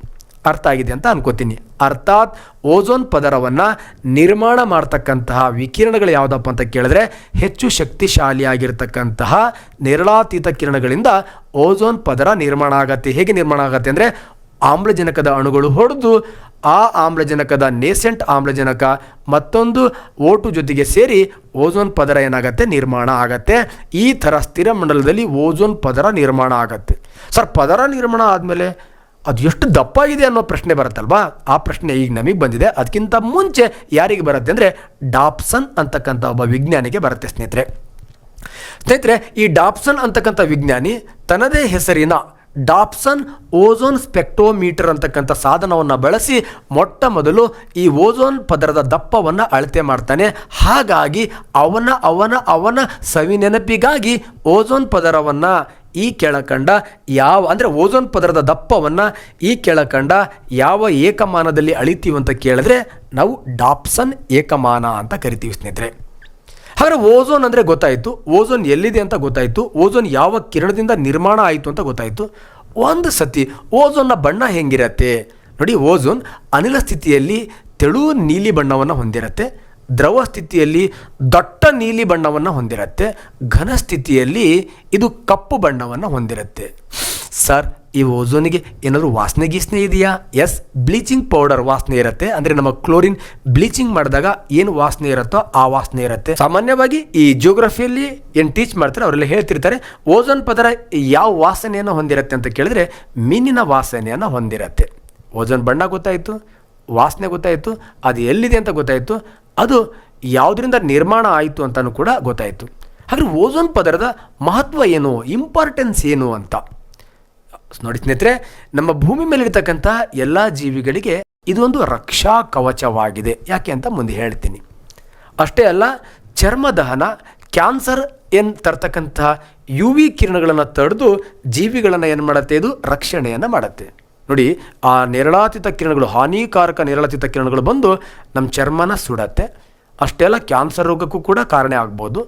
ಅರ್ಥ ಆಗಿದೆ ಅಂತ ಅನ್ಕೋತೀನಿ. ಅರ್ಥಾತ್ ಓಝೋನ್ ಪದರವನ್ನು ನಿರ್ಮಾಣ ಮಾಡ್ತಕ್ಕಂತಹ ವಿಕಿರಣಗಳು ಯಾವುದಪ್ಪ ಅಂತ ಕೇಳಿದ್ರೆ ಹೆಚ್ಚು ಶಕ್ತಿಶಾಲಿಯಾಗಿರ್ತಕ್ಕಂತಹ ನೇರಳಾತೀತ ಕಿರಣಗಳಿಂದ ಓಝೋನ್ ಪದರ ನಿರ್ಮಾಣ ಆಗತ್ತೆ. ಹೇಗೆ ನಿರ್ಮಾಣ ಆಗತ್ತೆ ಅಂದರೆ ಆಮ್ಲಜನಕದ ಅಣುಗಳು ಹೊಡೆದು ಆ ಆಮ್ಲಜನಕದ ನೇಸೆಂಟ್ ಆಮ್ಲಜನಕ ಮತ್ತೊಂದು O2 ಜೊತೆಗೆ ಸೇರಿ ಓಝೋನ್ ಪದರ ಏನಾಗತ್ತೆ, ನಿರ್ಮಾಣ ಆಗತ್ತೆ. ಈ ಥರ ಸ್ಥಿರ ಮಂಡಲದಲ್ಲಿ ಓಝೋನ್ ಪದರ ನಿರ್ಮಾಣ ಆಗತ್ತೆ. ಸರ್, ಪದರ ನಿರ್ಮಾಣ ಆದಮೇಲೆ ಅದು ಎಷ್ಟು ದಪ್ಪ ಇದೆ ಅನ್ನೋ ಪ್ರಶ್ನೆ ಬರುತ್ತಲ್ವಾ, ಆ ಪ್ರಶ್ನೆ ಈಗ ನಮಗೆ ಬಂದಿದೆ. ಅದಕ್ಕಿಂತ ಮುಂಚೆ ಯಾರಿಗೆ ಬರುತ್ತೆ ಅಂದರೆ ಡಾಪ್ಸನ್ ಅಂತಕ್ಕಂಥ ಒಬ್ಬ ವಿಜ್ಞಾನಿಗೆ ಬರುತ್ತೆ ಸ್ನೇಹಿತರೆ. ಈ ಡಾಪ್ಸನ್ ಅಂತಕ್ಕಂಥ ವಿಜ್ಞಾನಿ ತನ್ನದೇ ಹೆಸರಿನ ಡಾಪ್ಸನ್ ಓಝೋನ್ ಸ್ಪೆಕ್ಟ್ರೋಮೀಟರ್ ಅಂತಕ್ಕಂಥ ಸಾಧನವನ್ನು ಬಳಸಿ ಮೊಟ್ಟ ಮೊದಲು ಈ ಓಝೋನ್ ಪದರದ ದಪ್ಪವನ್ನು ಅಳತೆ ಮಾಡ್ತಾನೆ. ಹಾಗಾಗಿ ಅವನ ಸವಿನೆನಪಿಗಾಗಿ ಓಝೋನ್ ಪದರವನ್ನು ಈ ಕೆಳಕಂಡ ಅಂದರೆ ಓಝೋನ್ ಪದರದ ದಪ್ಪವನ್ನು ಈ ಕೆಳಕಂಡ ಯಾವ ಏಕಮಾನದಲ್ಲಿ ಅಳಿತೀವಿ ಅಂತ ಕೇಳಿದ್ರೆ ನಾವು ಡಾಪ್ಸನ್ ಏಕಮಾನ ಅಂತ ಕರಿತೀವಿ ಸ್ನೇಹಿತರೆ. ಹಾಗಾದರೆ ಓಝೋನ್ ಅಂದರೆ ಗೊತ್ತಾಯಿತು, ಓಝೋನ್ ಎಲ್ಲಿದೆ ಅಂತ ಗೊತ್ತಾಯಿತು, ಓಝೋನ್ ಯಾವ ಕಿರಣದಿಂದ ನಿರ್ಮಾಣ ಆಯಿತು ಅಂತ ಗೊತ್ತಾಯಿತು. ಒಂದು ಸತಿ ಓಝೋನ್ನ ಬಣ್ಣ ಹೆಂಗಿರತ್ತೆ ನೋಡಿ. ಓಝೋನ್ ಅನಿಲ ಸ್ಥಿತಿಯಲ್ಲಿ ತೆಳು ನೀಲಿ ಬಣ್ಣವನ್ನು ಹೊಂದಿರುತ್ತೆ, ದ್ರವ ಸ್ಥಿತಿಯಲ್ಲಿ ದಟ್ಟ ನೀಲಿ ಬಣ್ಣವನ್ನು ಹೊಂದಿರುತ್ತೆ, ಘನ ಸ್ಥಿತಿಯಲ್ಲಿ ಇದು ಕಪ್ಪು ಬಣ್ಣವನ್ನು ಹೊಂದಿರುತ್ತೆ. ಸರ್, ಈ ಓಝೋನಿಗೆ ಏನಾದರೂ ವಾಸನೆ ಗೀಸನೆ ಇದೆಯಾ? ಎಸ್, ಬ್ಲೀಚಿಂಗ್ ಪೌಡರ್ ವಾಸನೆ ಇರುತ್ತೆ. ಅಂದರೆ ನಮ್ಮ ಕ್ಲೋರಿನ್ ಬ್ಲೀಚಿಂಗ್ ಮಾಡಿದಾಗ ಏನು ವಾಸನೆ ಇರುತ್ತೋ ಆ ವಾಸನೆ ಇರುತ್ತೆ. ಸಾಮಾನ್ಯವಾಗಿ ಈ ಜಿಯೋಗ್ರಫಿಯಲ್ಲಿ ಏನು ಟೀಚ್ ಮಾಡ್ತಾರೆ ಅವರೆಲ್ಲ ಹೇಳ್ತಿರ್ತಾರೆ ಓಝೋನ್ ಪದರ ಯಾವ ವಾಸನೆಯನ್ನು ಹೊಂದಿರುತ್ತೆ ಅಂತ ಕೇಳಿದ್ರೆ ಮೀನಿನ ವಾಸನೆಯನ್ನು ಹೊಂದಿರುತ್ತೆ. ಓಝೋನ್ ಬಣ್ಣ ಗೊತ್ತಾಯಿತು, ವಾಸನೆ ಗೊತ್ತಾಯಿತು, ಅದು ಎಲ್ಲಿದೆ ಅಂತ ಗೊತ್ತಾಯಿತು, ಅದು ಯಾವುದರಿಂದ ನಿರ್ಮಾಣ ಆಯಿತು ಅಂತಲೂ ಕೂಡ ಗೊತ್ತಾಯಿತು. ಹಾಗಾದರೆ ಓಝೋನ್ ಪದರದ ಮಹತ್ವ ಏನು, ಇಂಪಾರ್ಟೆನ್ಸ್ ಏನು ಅಂತ ನೋಡಿ ಸ್ನೇಹಿತರೆ. ನಮ್ಮ ಭೂಮಿ ಮೇಲಿರ್ತಕ್ಕಂಥ ಎಲ್ಲ ಜೀವಿಗಳಿಗೆ ಇದು ಒಂದು ರಕ್ಷಾ ಕವಚವಾಗಿದೆ. ಯಾಕೆ ಅಂತ ಮುಂದೆ ಹೇಳ್ತೀನಿ. ಅಷ್ಟೇ ಅಲ್ಲ, ಚರ್ಮದಹನ, ಕ್ಯಾನ್ಸರ್ ಏನು ತರ್ತಕ್ಕಂಥ UV ಕಿರಣಗಳನ್ನು ತಡೆದು ಜೀವಿಗಳನ್ನು ಏನು ಮಾಡುತ್ತೆ, ಇದು ರಕ್ಷಣೆಯನ್ನು ಮಾಡುತ್ತೆ. ನೋಡಿ, ಆ ನೇರಳಾತೀತ ಕಿರಣಗಳು, ಹಾನಿಕಾರಕ ನೇರಳಾತೀತ ಕಿರಣಗಳು ಬಂದು ನಮ್ಮ ಚರ್ಮನ ಸುಡತ್ತೆ. ಅಷ್ಟೇ ಅಲ್ಲ, ಕ್ಯಾನ್ಸರ್ ರೋಗಕ್ಕೂ ಕೂಡ ಕಾರಣ ಆಗ್ಬೋದು.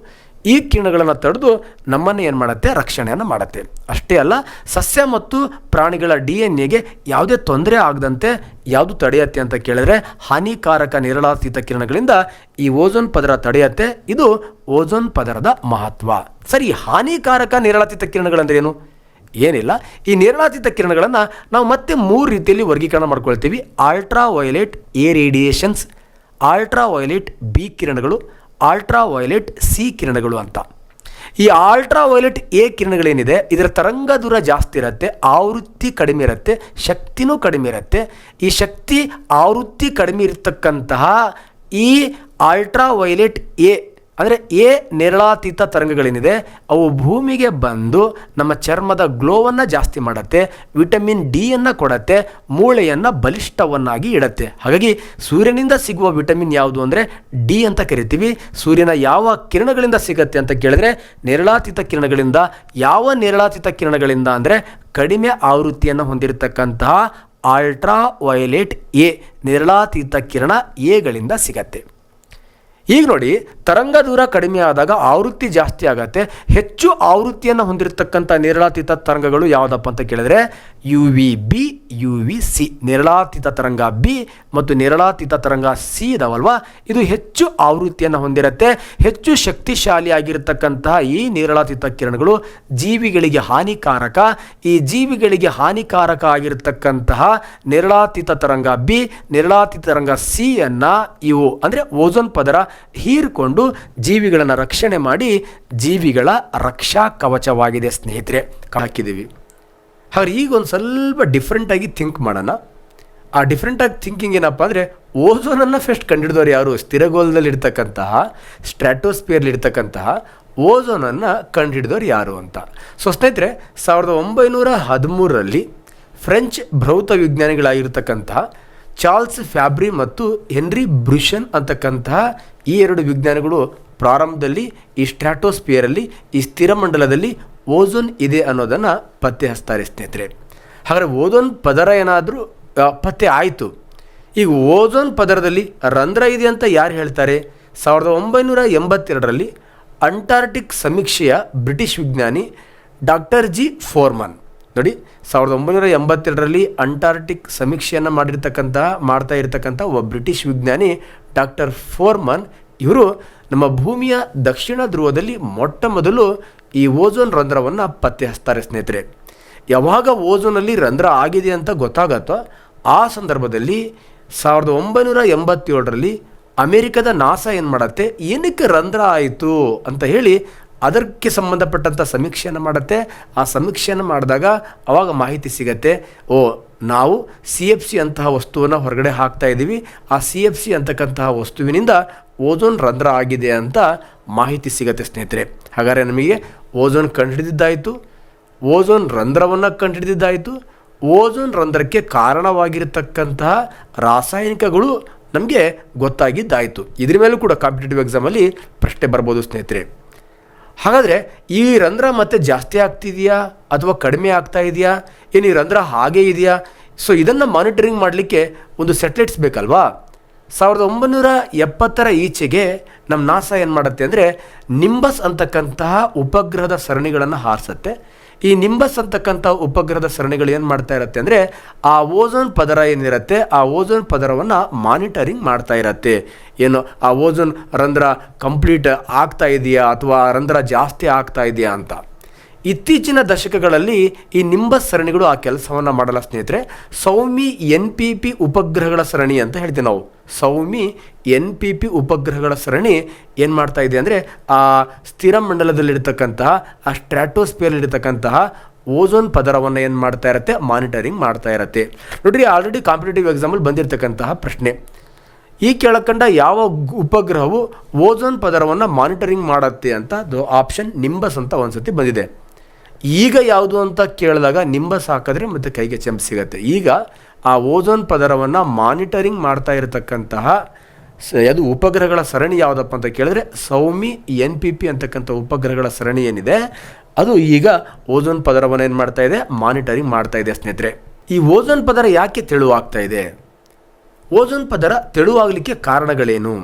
ಈ ಕಿರಣಗಳನ್ನು ತಡೆದು ನಮ್ಮನ್ನು ಏನು ಮಾಡುತ್ತೆ, ರಕ್ಷಣೆಯನ್ನು ಮಾಡುತ್ತೆ. ಅಷ್ಟೇ ಅಲ್ಲ, ಸಸ್ಯ ಮತ್ತು ಪ್ರಾಣಿಗಳ DNA ಯಾವುದೇ ತೊಂದರೆ ಆಗದಂತೆ ಯಾವುದು ತಡೆಯುತ್ತೆ ಅಂತ ಕೇಳಿದ್ರೆ ಹಾನಿಕಾರಕ ನೇರಳಾತೀತ ಕಿರಣಗಳಿಂದ ಈ ಓಝೋನ್ ಪದರ ತಡೆಯುತ್ತೆ. ಇದು ಓಝೋನ್ ಪದರದ ಮಹತ್ವ. ಸರಿ, ಹಾನಿಕಾರಕ ನೇರಳಾತೀತ ಕಿರಣಗಳಂದ್ರೆ ಏನು? ಏನಿಲ್ಲ, ಈ ನೇರಳಾತೀತ ಕಿರಣಗಳನ್ನು ನಾವು ಮತ್ತೆ 3 ರೀತಿಯಲ್ಲಿ ವರ್ಗೀಕರಣ ಮಾಡ್ಕೊಳ್ತೀವಿ. Ultra violet A radiations, ultra violet B ಕಿರಣಗಳು, ಅಲ್ಟ್ರಾ ವೈಲೆಟ್ ಸಿ ಕಿರಣಗಳು ಅಂತ. ಈ ಅಲ್ಟ್ರಾ ವೈಲೆಟ್ ಎ ಕಿರಣಗಳೇನಿದೆ, ಇದರ ತರಂಗ ದೂರ ಜಾಸ್ತಿ ಇರುತ್ತೆ, ಆವೃತ್ತಿ ಕಡಿಮೆ ಇರುತ್ತೆ, ಶಕ್ತಿನೂ ಕಡಿಮೆ ಇರುತ್ತೆ. ಈ ಶಕ್ತಿ ಆವೃತ್ತಿ ಕಡಿಮೆ ಇರತಕ್ಕಂತಹ ಈ ಅಲ್ಟ್ರಾ ವೈಲೆಟ್ ಎ ಅಂದರೆ ಎ ನೇರಳಾತೀತ ತರಂಗಗಳೇನಿದೆ, ಅವು ಭೂಮಿಗೆ ಬಂದು ನಮ್ಮ ಚರ್ಮದ ಗ್ಲೋವನ್ನು ಜಾಸ್ತಿ ಮಾಡುತ್ತೆ, ವಿಟಮಿನ್ ಡಿಯನ್ನು ಕೊಡುತ್ತೆ, ಮೂಳೆಯನ್ನು ಬಲಿಷ್ಠವನ್ನಾಗಿ ಇಡುತ್ತೆ. ಹಾಗಾಗಿ ಸೂರ್ಯನಿಂದ ಸಿಗುವ ವಿಟಮಿನ್ ಯಾವುದು ಅಂದರೆ ಡಿ ಅಂತ ಕರಿತೀವಿ. ಸೂರ್ಯನ ಯಾವ ಕಿರಣಗಳಿಂದ ಸಿಗುತ್ತೆ ಅಂತ ಕೇಳಿದ್ರೆ ನೇರಳಾತೀತ ಕಿರಣಗಳಿಂದ. ಯಾವ ನೇರಳಾತೀತ ಕಿರಣಗಳಿಂದ ಅಂದರೆ ಕಡಿಮೆ ಆವೃತ್ತಿಯನ್ನು ಹೊಂದಿರತಕ್ಕಂತಹ ಅಲ್ಟ್ರಾ ವೈಲೆಟ್ ಎ ನೇರಳಾತೀತ ಕಿರಣ ಎಗಳಿಂದ ಸಿಗತ್ತೆ. ಈಗ ನೋಡಿ, ತರಂಗ ದೂರ ಕಡಿಮೆ ಆದಾಗ ಆವೃತ್ತಿ ಜಾಸ್ತಿ ಆಗತ್ತೆ. ಹೆಚ್ಚು ಆವೃತ್ತಿಯನ್ನು ಹೊಂದಿರತಕ್ಕಂಥ ನೇರಳಾತೀತ ತರಂಗಗಳು ಯಾವುದಪ್ಪ ಅಂತ ಕೇಳಿದ್ರೆ UVB, UVC. ನೇರಳಾತೀತ ತರಂಗ ಬಿ ಮತ್ತು ನೇರಳಾತೀತ ತರಂಗ ಸಿ ಇದಾವಲ್ವಾ, ಇದು ಹೆಚ್ಚು ಆವೃತ್ತಿಯನ್ನು ಹೊಂದಿರುತ್ತೆ. ಹೆಚ್ಚು ಶಕ್ತಿಶಾಲಿಯಾಗಿರ್ತಕ್ಕಂತಹ ಈ ನೇರಳಾತೀತ ಕಿರಣಗಳು ಜೀವಿಗಳಿಗೆ ಹಾನಿಕಾರಕ. ಈ ಜೀವಿಗಳಿಗೆ ಹಾನಿಕಾರಕ ಆಗಿರತಕ್ಕಂತಹ ನೇರಳಾತೀತ ತರಂಗ ಬಿ, ನೇರಳಾತೀತ ತರಂಗ ಸಿಯನ್ನು ಇವು ಅಂದರೆ ಓಝೋನ್ ಪದರ ಹೀರಿಕೊಂಡು ಜೀವಿಗಳನ್ನು ರಕ್ಷಣೆ ಮಾಡಿ ಜೀವಿಗಳ ರಕ್ಷಾ ಕವಚವಾಗಿದೆ ಸ್ನೇಹಿತರೆ. ಹಾಕಿದ್ದೀವಿ. ಹಾಗೆ ಈಗ ಒಂದು ಸ್ವಲ್ಪ ಡಿಫ್ರೆಂಟಾಗಿ ಥಿಂಕ್ ಮಾಡೋಣ. ಆ ಡಿಫ್ರೆಂಟಾಗಿ ಥಿಂಕಿಂಗ್ ಏನಪ್ಪ ಅಂದರೆ, ಓಝೋನನ್ನು ಫಸ್ಟ್ ಕಂಡುಹಿಡಿದವರು ಯಾರು? ಸ್ಥಿರಗೋಲದಲ್ಲಿರ್ತಕ್ಕಂತಹ ಸ್ಟ್ರಾಟೋಸ್ಪಿಯರ್ಲಿರ್ತಕ್ಕಂತಹ ಓಝೋನನ್ನು ಕಂಡುಹಿಡಿದವರು ಯಾರು ಅಂತ. ಸೊ ಸ್ನೇಹಿತರೆ, 1913ರಲ್ಲಿ ಫ್ರೆಂಚ್ ಭೌತ ವಿಜ್ಞಾನಿಗಳಾಗಿರ್ತಕ್ಕಂತಹ ಚಾರ್ಲ್ಸ್ ಫ್ಯಾಬ್ರಿ ಮತ್ತು ಹೆನ್ರಿ ಬ್ರುಷನ್ ಅಂತಕ್ಕಂತಹ ಈ 2 ವಿಜ್ಞಾನಿಗಳು ಪ್ರಾರಂಭದಲ್ಲಿ ಈ ಸ್ಟ್ರಾಟೋಸ್ಪಿಯರಲ್ಲಿ, ಈ ಸ್ಥಿರಮಂಡಲದಲ್ಲಿ ಓಝೋನ್ ಇದೆ ಅನ್ನೋದನ್ನು ಪತ್ತೆ ಹಚ್ತಾರೆ ಸ್ನೇಹಿತರೆ. ಹಾಗಾದರೆ ಓಝೋನ್ ಪದರ ಏನಾದರೂ ಪತ್ತೆ ಆಯಿತು. ಈಗ ಓಝೋನ್ ಪದರದಲ್ಲಿ ರಂಧ್ರ ಇದೆ ಅಂತ ಯಾರು ಹೇಳ್ತಾರೆ? 1982ರಲ್ಲಿ ಅಂಟಾರ್ಟಿಕ್ ಸಮೀಕ್ಷೆಯ ಬ್ರಿಟಿಷ್ ವಿಜ್ಞಾನಿ ಡಾಕ್ಟರ್ ಜಿ ಫೋರ್ಮನ್. ನೋಡಿ, 1982ರಲ್ಲಿ ಅಂಟಾರ್ಟಿಕ್ ಸಮೀಕ್ಷೆಯನ್ನು ಮಾಡ್ತಾ ಇರತಕ್ಕಂಥ ಒಬ್ಬ ಬ್ರಿಟಿಷ್ ವಿಜ್ಞಾನಿ ಡಾಕ್ಟರ್ ಫೋರ್ಮನ್, ಇವರು ನಮ್ಮ ಭೂಮಿಯ ದಕ್ಷಿಣ ಧ್ರುವದಲ್ಲಿ ಮೊಟ್ಟ ಮೊದಲು ಈ ಓಝೋನ್ ರಂಧ್ರವನ್ನು ಪತ್ತೆ ಹಚ್ತಾರೆ ಸ್ನೇಹಿತರೆ. ಯಾವಾಗ ಓಝೋನಲ್ಲಿ ರಂಧ್ರ ಆಗಿದೆ ಅಂತ ಗೊತ್ತಾಗತ್ತೋ ಆ ಸಂದರ್ಭದಲ್ಲಿ 1987ರಲ್ಲಿ ಅಮೆರಿಕದ ನಾಸಾ ಏನು ಮಾಡುತ್ತೆ, ಏನಕ್ಕೆ ರಂಧ್ರ ಆಯಿತು ಅಂತ ಹೇಳಿ ಅದಕ್ಕೆ ಸಂಬಂಧಪಟ್ಟಂಥ ಸಮೀಕ್ಷೆಯನ್ನು ಮಾಡುತ್ತೆ. ಆ ಸಮೀಕ್ಷೆಯನ್ನು ಮಾಡಿದಾಗ ಅವಾಗ ಮಾಹಿತಿ ಸಿಗತ್ತೆ, ಓ ನಾವು CFC ಅಂತಹ ವಸ್ತುವನ್ನು ಹೊರಗಡೆ ಹಾಕ್ತಾ ಇದ್ದೀವಿ, ಆ CFC ಅಂತಕ್ಕಂತಹ ವಸ್ತುವಿನಿಂದ ಓಝೋನ್ ರಂಧ್ರ ಆಗಿದೆ ಅಂತ ಮಾಹಿತಿ ಸಿಗತ್ತೆ ಸ್ನೇಹಿತರೆ. ಹಾಗಾದರೆ ನಮಗೆ ಓಝೋನ್ ಕಂಡುಹಿಡಿದಿದ್ದಾಯಿತು, ಓಝೋನ್ ರಂಧ್ರವನ್ನು ಕಂಡುಹಿಡಿದಿದ್ದಾಯಿತು, ಓಝೋನ್ ರಂಧ್ರಕ್ಕೆ ಕಾರಣವಾಗಿರತಕ್ಕಂತಹ ರಾಸಾಯನಿಕಗಳು ನಮಗೆ ಗೊತ್ತಾಗಿದ್ದಾಯಿತು. ಇದ್ರ ಮೇಲೂ ಕೂಡ ಕಾಂಪಿಟೇಟಿವ್ ಎಕ್ಸಾಮಲ್ಲಿ ಪ್ರಶ್ನೆ ಬರ್ಬೋದು ಸ್ನೇಹಿತರೆ. ಹಾಗಾದರೆ ಈ ರಂಧ್ರ ಮತ್ತೆ ಜಾಸ್ತಿ ಆಗ್ತಿದೆಯಾ ಅಥವಾ ಕಡಿಮೆ ಆಗ್ತಾ ಇದೆಯಾ, ಏನು ಈ ರಂಧ್ರ ಹಾಗೇ ಇದೆಯಾ? ಸೊ ಇದನ್ನು ಮಾನಿಟರಿಂಗ್ ಮಾಡಲಿಕ್ಕೆ ಒಂದು ಸ್ಯಾಟಲೈಟ್ಸ್ ಬೇಕಲ್ವಾ. 1970ರ ಈಚೆಗೆ ನಮ್ಮ ನಾಸಾ ಏನು ಮಾಡುತ್ತೆ ಅಂದರೆ ನಿಂಬಸ್ ಅಂತಕ್ಕಂತಹ ಉಪಗ್ರಹದ ಸರಣಿಗಳನ್ನು ಹಾರಿಸುತ್ತೆ. ಈ ನಿಂಬಸ್ ಅಂತಕ್ಕಂಥ ಉಪಗ್ರಹದ ಸರಣಿಗಳು ಏನು ಮಾಡ್ತಾ ಇರುತ್ತೆ ಅಂದರೆ ಆ ಓಝೋನ್ ಪದರ ಏನಿರುತ್ತೆ ಆ ಓಝೋನ್ ಪದರವನ್ನು ಮಾನಿಟರಿಂಗ್ ಮಾಡ್ತಾ ಇರುತ್ತೆ. ಏನು ಆ ಓಝೋನ್ ರಂಧ್ರ ಕಂಪ್ಲೀಟ್ ಆಗ್ತಾ ಇದೆಯಾ ಅಥವಾ ರಂಧ್ರ ಜಾಸ್ತಿ ಆಗ್ತಾ ಇದೆಯಾ ಅಂತ. ಇತ್ತೀಚಿನ ದಶಕಗಳಲ್ಲಿ ಈ ನಿಂಬಸ್ ಸರಣಿಗಳು ಆ ಕೆಲಸವನ್ನು ಮಾಡಲ್ಲ ಸ್ನೇಹಿತರೆ. ಸೌಮಿ NPP ಉಪಗ್ರಹಗಳ ಸರಣಿ ಅಂತ ಹೇಳ್ತೀವಿ ನಾವು. ಸೌಮಿ NPP ಉಪಗ್ರಹಗಳ ಸರಣಿ ಏನು ಮಾಡ್ತಾ ಇದೆ ಅಂದರೆ ಆ ಸ್ಥಿರ ಮಂಡಲದಲ್ಲಿರ್ತಕ್ಕಂತಹ ಆ ಸ್ಟ್ರಾಟೋಸ್ಪಿಯರ್ಲಿರ್ತಕ್ಕಂತಹ ಓಝೋನ್ ಪದರವನ್ನು ಏನು ಮಾಡ್ತಾ ಇರುತ್ತೆ, ಮಾನಿಟರಿಂಗ್ ಮಾಡ್ತಾ ಇರುತ್ತೆ. ನೋಡ್ರಿ, ಆಲ್ರೆಡಿ ಕಾಂಪಿಟೇಟಿವ್ ಎಕ್ಸಾಮಲ್ಲಿ ಬಂದಿರತಕ್ಕಂತಹ ಪ್ರಶ್ನೆ, ಈ ಕೆಳಕಂಡ ಯಾವ ಉಪಗ್ರಹವು ಓಝೋನ್ ಪದರವನ್ನು ಮಾನಿಟರಿಂಗ್ ಮಾಡುತ್ತೆ ಅಂತ ಆಪ್ಷನ್ ನಿಂಬಸ್ ಅಂತ ಒಂದ್ಸತಿ ಬಂದಿದೆ. ಈಗ ಯಾವುದು ಅಂತ ಕೇಳಿದಾಗ ನಿಂಬಸ್ ಹಾಕಿದ್ರೆ ಮತ್ತೆ ಕೈಗೆ ಚೆಂಪು ಸಿಗುತ್ತೆ. ಈಗ ಆ ಓಝೋನ್ ಪದರವನ್ನು ಮಾನಿಟರಿಂಗ್ ಮಾಡ್ತಾ ಇರತಕ್ಕಂತಹ ಅದು ಉಪಗ್ರಹಗಳ ಸರಣಿ ಯಾವುದಪ್ಪ ಅಂತ ಕೇಳಿದ್ರೆ ಸೌಮಿ NPP ಅಂತಕ್ಕಂಥ ಉಪಗ್ರಹಗಳ ಸರಣಿ ಏನಿದೆ ಅದು ಈಗ ಓಝೋನ್ ಪದರವನ್ನು ಏನು ಮಾಡ್ತಾ ಇದೆ, ಮಾನಿಟರಿಂಗ್ ಮಾಡ್ತಾ ಇದೆ ಸ್ನೇಹಿತರೆ. ಈ ಓಝೋನ್ ಪದರ ಯಾಕೆ ತೆಳುವಾಗ್ತಾ ಇದೆ, ಓಝೋನ್ ಪದರ ತೆಳುವಾಗಲಿಕ್ಕೆ ಕಾರಣಗಳೇನು?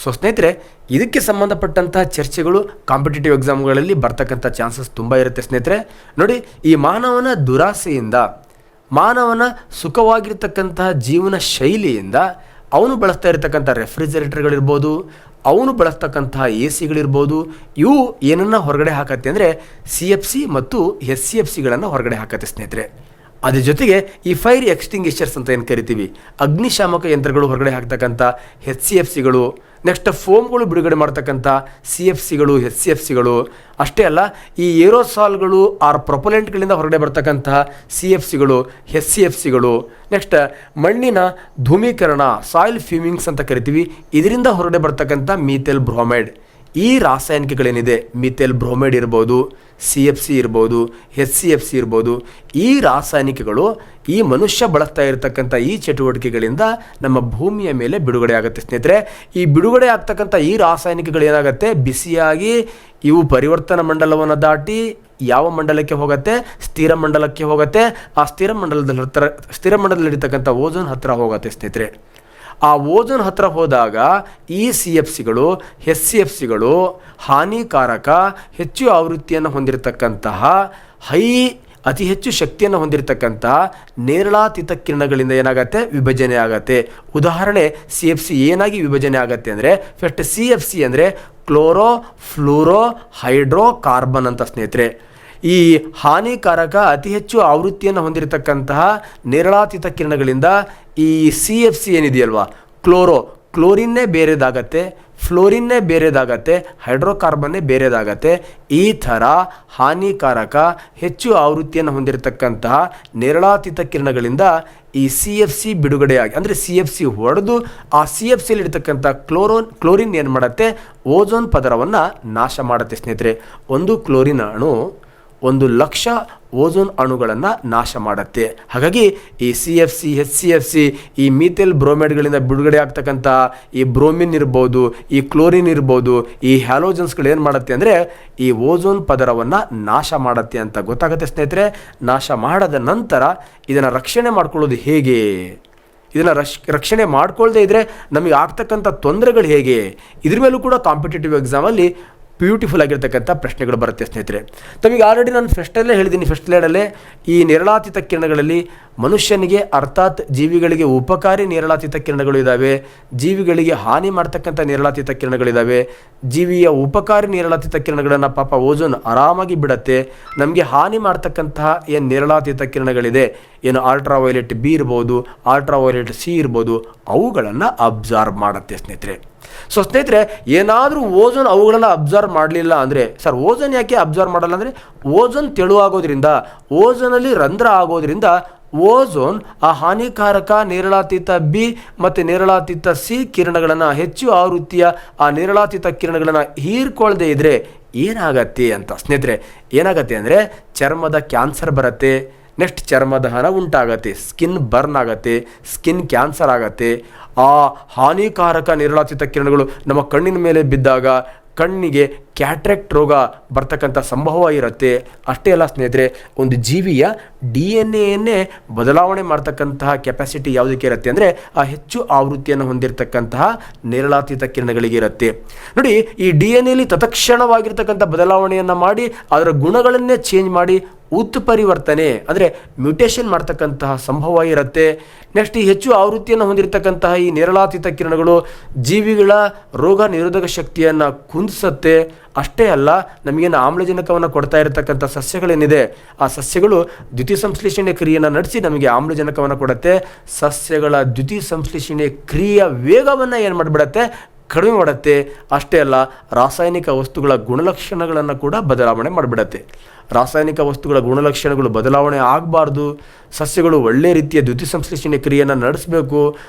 ಸೊ ಸ್ನೇಹಿತರೆ, ಇದಕ್ಕೆ ಸಂಬಂಧಪಟ್ಟಂತಹ ಚರ್ಚೆಗಳು ಕಾಂಪಿಟೇಟಿವ್ ಎಕ್ಸಾಮ್ಗಳಲ್ಲಿ ಬರ್ತಕ್ಕಂಥ ಚಾನ್ಸಸ್ ತುಂಬ ಇರುತ್ತೆ ಸ್ನೇಹಿತರೆ. ನೋಡಿ, ಈ ಮಾನವನ ದುರಾಸೆಯಿಂದ, ಮಾನವನ ಸುಖವಾಗಿರ್ತಕ್ಕಂತಹ ಜೀವನ ಶೈಲಿಯಿಂದ ಅವನು ಬಳಸ್ತಾ ಇರತಕ್ಕಂಥ ರೆಫ್ರಿಜರೇಟರ್ಗಳಿರ್ಬೋದು, ಅವನು ಬಳಸ್ತಕ್ಕಂತಹ AC ಇವು ಏನನ್ನು ಹೊರಗಡೆ ಹಾಕತ್ತೆ ಅಂದರೆ CFC ಮತ್ತು SCFCಗಳನ್ನು ಹೊರಗಡೆ ಹಾಕತ್ತೆ ಸ್ನೇಹಿತರೆ. ಅದ್ರ ಜೊತೆಗೆ ಈ ಫೈರ್ ಎಕ್ಸ್ಟಿಂಗ್ವಿಷರ್ಸ್ ಅಂತ ಏನು ಕರಿತೀವಿ, ಅಗ್ನಿಶಾಮಕ ಯಂತ್ರಗಳು ಹೊರಗಡೆ ಹಾಕ್ತಕ್ಕಂಥ HCFCಗಳು, ನೆಕ್ಸ್ಟ್ ಫೋಮ್ಗಳು ಬಿಡುಗಡೆ ಮಾಡ್ತಕ್ಕಂಥ CFCಗಳು, SCFCಗಳು, ಅಷ್ಟೇ ಅಲ್ಲ ಈ ಏರೋಸಾಲ್ಗಳು ಆರ್ ಪ್ರೊಪಲೆಂಟ್ಗಳಿಂದ ಹೊರಗಡೆ ಬರ್ತಕ್ಕಂತಹ CFCಗಳು, SCFCಗಳು, ನೆಕ್ಸ್ಟ್ ಮಣ್ಣಿನ ಧೂಮೀಕರಣ ಸಾಯಿಲ್ ಫ್ಯೂಮಿಂಗ್ಸ್ ಅಂತ ಕರಿತೀವಿ, ಇದರಿಂದ ಹೊರಗಡೆ ಬರ್ತಕ್ಕಂಥ ಮೀಥೈಲ್ ಬ್ರೋಮೈಡ್, ಈ ರಾಸಾಯನಿಕಗಳೇನಿದೆ ಮೀಥೈಲ್ ಬ್ರೋಮೈಡ್ ಇರ್ಬೋದು, CFC ಇರ್ಬೋದು, SCFC ಇರ್ಬೋದು, ಈ ರಾಸಾಯನಿಕಗಳು ಈ ಮನುಷ್ಯ ಬಳಸ್ತಾ ಇರತಕ್ಕಂಥ ಈ ಚಟುವಟಿಕೆಗಳಿಂದ ನಮ್ಮ ಭೂಮಿಯ ಮೇಲೆ ಬಿಡುಗಡೆ ಆಗುತ್ತೆ ಸ್ನೇಹಿತರೆ. ಈ ಬಿಡುಗಡೆ ಆಗ್ತಕ್ಕಂಥ ಈ ರಾಸಾಯನಿಕಗಳು ಏನಾಗುತ್ತೆ, ಬಿಸಿಯಾಗಿ ಇವು ಪರಿವರ್ತನಾ ಮಂಡಲವನ್ನು ದಾಟಿ ಯಾವ ಮಂಡಲಕ್ಕೆ ಹೋಗುತ್ತೆ, ಸ್ಥಿರ ಮಂಡಲಕ್ಕೆ ಹೋಗುತ್ತೆ. ಆ ಸ್ಥಿರ ಮಂಡಲದಲ್ಲಿರ್ತಕ್ಕಂಥ ಓಝೋನ್ ಹತ್ತಿರ ಹೋಗುತ್ತೆ ಸ್ನೇಹಿತರೆ. ಆ ಓಝೋನ್ ಹತ್ತಿರ ಹೋದಾಗ ಈ CFCಗಳು, SCFCಗಳು ಹಾನಿಕಾರಕ ಹೆಚ್ಚು ಆವೃತ್ತಿಯನ್ನು ಹೊಂದಿರತಕ್ಕಂತಹ ಅತಿ ಹೆಚ್ಚು ಶಕ್ತಿಯನ್ನು ಹೊಂದಿರತಕ್ಕಂತಹ ನೇರಳಾತೀತ ಕಿರಣಗಳಿಂದ ಏನಾಗುತ್ತೆ, ವಿಭಜನೆ ಆಗತ್ತೆ. ಉದಾಹರಣೆ CFC ಏನಾಗಿ ವಿಭಜನೆ ಆಗತ್ತೆ ಅಂದರೆ, ಫಸ್ಟ್ CFC ಅಂದರೆ ಕ್ಲೋರೋ ಫ್ಲೂರೋ ಹೈಡ್ರೋ ಕಾರ್ಬನ್ ಅಂತ ಸ್ನೇಹಿತರೆ. ಈ ಹಾನಿಕಾರಕ ಅತಿ ಹೆಚ್ಚು ಆವೃತ್ತಿಯನ್ನು ಹೊಂದಿರತಕ್ಕಂತಹ ನೇರಳಾತೀತ ಕಿರಣಗಳಿಂದ ಈ CFC ಏನಿದೆಯಲ್ವಾ, ಕ್ಲೋರಿನ್ನೇ ಬೇರೆದಾಗತ್ತೆ, ಫ್ಲೋರಿನ್ನೇ ಬೇರೆದಾಗತ್ತೆ, ಹೈಡ್ರೋಕಾರ್ಬನ್ನೇ ಬೇರೆದಾಗತ್ತೆ. ಈ ಥರ ಹಾನಿಕಾರಕ ಹೆಚ್ಚು ಆವೃತ್ತಿಯನ್ನು ಹೊಂದಿರತಕ್ಕಂತಹ ನೇರಳಾತೀತ ಕಿರಣಗಳಿಂದ ಈ CFC ಬಿಡುಗಡೆಯಾಗಿ, ಅಂದರೆ CFC ಹೊಡೆದು ಆ CFCಯಲ್ಲಿರ್ತಕ್ಕಂಥ ಕ್ಲೋರಿನ್ ಏನು ಮಾಡುತ್ತೆ, ಓಝೋನ್ ಪದರವನ್ನು ನಾಶ ಮಾಡುತ್ತೆ ಸ್ನೇಹಿತರೆ. ಒಂದು ಕ್ಲೋರಿನ್ ಅಣು 1,00,000 ಓಝೋನ್ ಅಣುಗಳನ್ನು ನಾಶ ಮಾಡುತ್ತೆ. ಹಾಗಾಗಿ ಈ CFC, SCFC, ಈ ಮೀಥೈಲ್ ಬ್ರೋಮೈಡ್ಗಳಿಂದ ಬಿಡುಗಡೆ ಆಗ್ತಕ್ಕಂಥ ಈ ಬ್ರೋಮಿನ್ ಇರ್ಬೋದು, ಈ ಕ್ಲೋರಿನ್ ಇರ್ಬೋದು, ಈ ಹ್ಯಾಲೋಜನ್ಸ್ಗಳು ಏನು ಮಾಡುತ್ತೆ ಅಂದರೆ ಈ ಓಝೋನ್ ಪದರವನ್ನು ನಾಶ ಮಾಡುತ್ತೆ ಅಂತ ಗೊತ್ತಾಗುತ್ತೆ ಸ್ನೇಹಿತರೆ. ನಾಶ ಮಾಡದ ನಂತರ ಇದನ್ನು ರಕ್ಷಣೆ ಮಾಡ್ಕೊಳ್ಳೋದು ಹೇಗೆ, ಇದನ್ನು ರಕ್ಷಣೆ ಮಾಡ್ಕೊಳ್ಳದೇ ಇದ್ದರೆ ನಮಗೆ ಆಗ್ತಕ್ಕಂಥ ತೊಂದರೆಗಳು ಹೇಗೆ, ಇದ್ರ ಮೇಲೂ ಕೂಡ ಕಾಂಪಿಟೇಟಿವ್ ಎಕ್ಸಾಮಲ್ಲಿ ಬ್ಯೂಟಿಫುಲ್ ಆಗಿರ್ತಕ್ಕಂಥ ಪ್ರಶ್ನೆಗಳು ಬರುತ್ತೆ ಸ್ನೇಹಿತರೆ. ತಮಗೆ ಆಲ್ರೆಡಿ ನಾನು ಫಸ್ಟಲ್ಲೇ ಹೇಳಿದ್ದೀನಿ, ಫಸ್ಟ್ ಸ್ಲೈಡಲ್ಲೇ ಈ ನೇರಳಾತೀತ ಕಿರಣಗಳಲ್ಲಿ ಮನುಷ್ಯನಿಗೆ ಅರ್ಥಾತ್ ಜೀವಿಗಳಿಗೆ ಉಪಕಾರಿ ನೇರಳಾತೀತ ಕಿರಣಗಳು ಇದ್ದಾವೆ, ಜೀವಿಗಳಿಗೆ ಹಾನಿ ಮಾಡ್ತಕ್ಕಂಥ ನೇರಳಾತೀತ ಕಿರಣಗಳಿದ್ದಾವೆ. ಜೀವಿಯ ಉಪಕಾರಿ ನೇರಳಾತೀತ ಕಿರಣಗಳನ್ನು ಪಾಪ ಓಝೋನ್ ಆರಾಮಾಗಿ ಬಿಡುತ್ತೆ. ನಮಗೆ ಹಾನಿ ಮಾಡ್ತಕ್ಕಂತಹ ಏನು ನೇರಳಾತೀತ ಕಿರಣಗಳಿದೆ, ಏನು ಅಲ್ಟ್ರಾವೈಲೆಟ್ B ಇರ್ಬೋದು, ಅಲ್ಟ್ರಾವೈಲೆಟ್ C ಇರ್ಬೋದು, ಅವುಗಳನ್ನು ಅಬ್ಸಾರ್ಬ್ ಮಾಡುತ್ತೆ ಸ್ನೇಹಿತರೆ. ಸೊ ಸ್ನೇಹಿತರೆ, ಏನಾದರೂ ಓಝೋನ್ ಅವುಗಳನ್ನು ಅಬ್ಸರ್ವ್ ಮಾಡಲಿಲ್ಲ ಅಂದರೆ, ಸರ್ ಓಝೋನ್ ಯಾಕೆ ಅಬ್ಸರ್ವ್ ಮಾಡಲ್ಲ ಅಂದರೆ, ಓಝೋನ್ ತೆಳುವಾಗೋದ್ರಿಂದ, ಓಝೋನಲ್ಲಿ ರಂಧ್ರ ಆಗೋದ್ರಿಂದ ಓಝೋನ್ ಆ ಹಾನಿಕಾರಕ ನೇರಳಾತೀತ B ಮತ್ತು ನೇರಳಾತೀತ C ಕಿರಣಗಳನ್ನು, ಹೆಚ್ಚು ಆವೃತ್ತಿಯ ಆ ನೇರಳಾತೀತ ಕಿರಣಗಳನ್ನು ಹೀರ್ಕೊಳ್ಳದೆ ಇದ್ದರೆ ಏನಾಗತ್ತೆ ಅಂತ ಸ್ನೇಹಿತರೆ, ಏನಾಗತ್ತೆ ಅಂದರೆ ಚರ್ಮದ ಕ್ಯಾನ್ಸರ್ ಬರುತ್ತೆ, ನೆಕ್ಸ್ಟ್ ಚರ್ಮದಹನ ಉಂಟಾಗತ್ತೆ, ಸ್ಕಿನ್ ಬರ್ನ್ ಆಗುತ್ತೆ, ಸ್ಕಿನ್ ಕ್ಯಾನ್ಸರ್ ಆಗುತ್ತೆ. ಆ ಹಾನಿಕಾರಕ ನೇರಳಾತೀತ ಕಿರಣಗಳು ನಮ್ಮ ಕಣ್ಣಿನ ಮೇಲೆ ಬಿದ್ದಾಗ ಕಣ್ಣಿಗೆ ಕ್ಯಾಟ್ರಾಕ್ಟ್ ರೋಗ ಬರ್ತಕ್ಕಂಥ ಸಂಭವ ಇರುತ್ತೆ. ಅಷ್ಟೇ ಅಲ್ಲ ಸ್ನೇಹಿತರೆ, ಒಂದು ಜೀವಿಯ DNA ಬದಲಾವಣೆ ಮಾಡ್ತಕ್ಕಂತಹ ಕೆಪಾಸಿಟಿ ಯಾವುದಕ್ಕೆ ಇರುತ್ತೆ ಅಂದರೆ ಆ ಹೆಚ್ಚು ಆವೃತ್ತಿಯನ್ನು ಹೊಂದಿರತಕ್ಕಂತಹ ನೇರಳಾತೀತ ಕಿರಣಗಳಿಗೆ ಇರುತ್ತೆ. ನೋಡಿ, ಈ DNA ತತ್ಕ್ಷಣವಾಗಿರ್ತಕ್ಕಂಥ ಬದಲಾವಣೆಯನ್ನು ಮಾಡಿ ಅದರ ಗುಣಗಳನ್ನೇ ಚೇಂಜ್ ಮಾಡಿ ಉತ್ಪರಿವರ್ತನೆ ಅಂದರೆ ಮ್ಯೂಟೇಷನ್ ಮಾಡ್ತಕ್ಕಂತಹ ಸಂಭವ ಇರುತ್ತೆ. ನೆಕ್ಸ್ಟ್ ಈ ಹೆಚ್ಚು ಆವೃತ್ತಿಯನ್ನು ಹೊಂದಿರತಕ್ಕಂತಹ ಈ ನೇರಳಾತೀತ ಕಿರಣಗಳು ಜೀವಿಗಳ ರೋಗ ನಿರೋಧಕ ಶಕ್ತಿಯನ್ನು ಕುಂದಿಸುತ್ತೆ. ಅಷ್ಟೇ ಅಲ್ಲ, ನಮಗೇನು ಆಮ್ಲಜನಕವನ್ನು ಕೊಡ್ತಾ ಇರತಕ್ಕಂಥ ಸಸ್ಯಗಳೇನಿದೆ ಆ ಸಸ್ಯಗಳು ದ್ಯುತಿ ಸಂಶ್ಲೇಷಣೆ ಕ್ರಿಯೆಯನ್ನು ನಡೆಸಿ ನಮಗೆ ಆಮ್ಲಜನಕವನ್ನು ಕೊಡುತ್ತೆ. ಸಸ್ಯಗಳ ದ್ಯುತಿ ಸಂಶ್ಲೇಷಣೆ ಕ್ರಿಯೆಯ ವೇಗವನ್ನು ಏನು ಮಾಡಿಬಿಡತ್ತೆ, ಕಡಿಮೆ ಮಾಡುತ್ತೆ. ಅಷ್ಟೇ ಅಲ್ಲ, ರಾಸಾಯನಿಕ ವಸ್ತುಗಳ ಗುಣಲಕ್ಷಣಗಳನ್ನು ಕೂಡ ಬದಲಾವಣೆ ಮಾಡಿಬಿಡತ್ತೆ. ರಾಸಾಯನಿಕ ವಸ್ತುಗಳ ಗುಣಲಕ್ಷಣಗಳು ಬದಲಾವಣೆ ಆಗಬಾರ್ದು, ಸಸ್ಯಗಳು ಒಳ್ಳೆಯ ರೀತಿಯ ದ್ಯುತಿ ಸಂಶ್ಲೇಷಣೆ ಕ್ರಿಯೆಯನ್ನು ನಡೆಸಬೇಕು,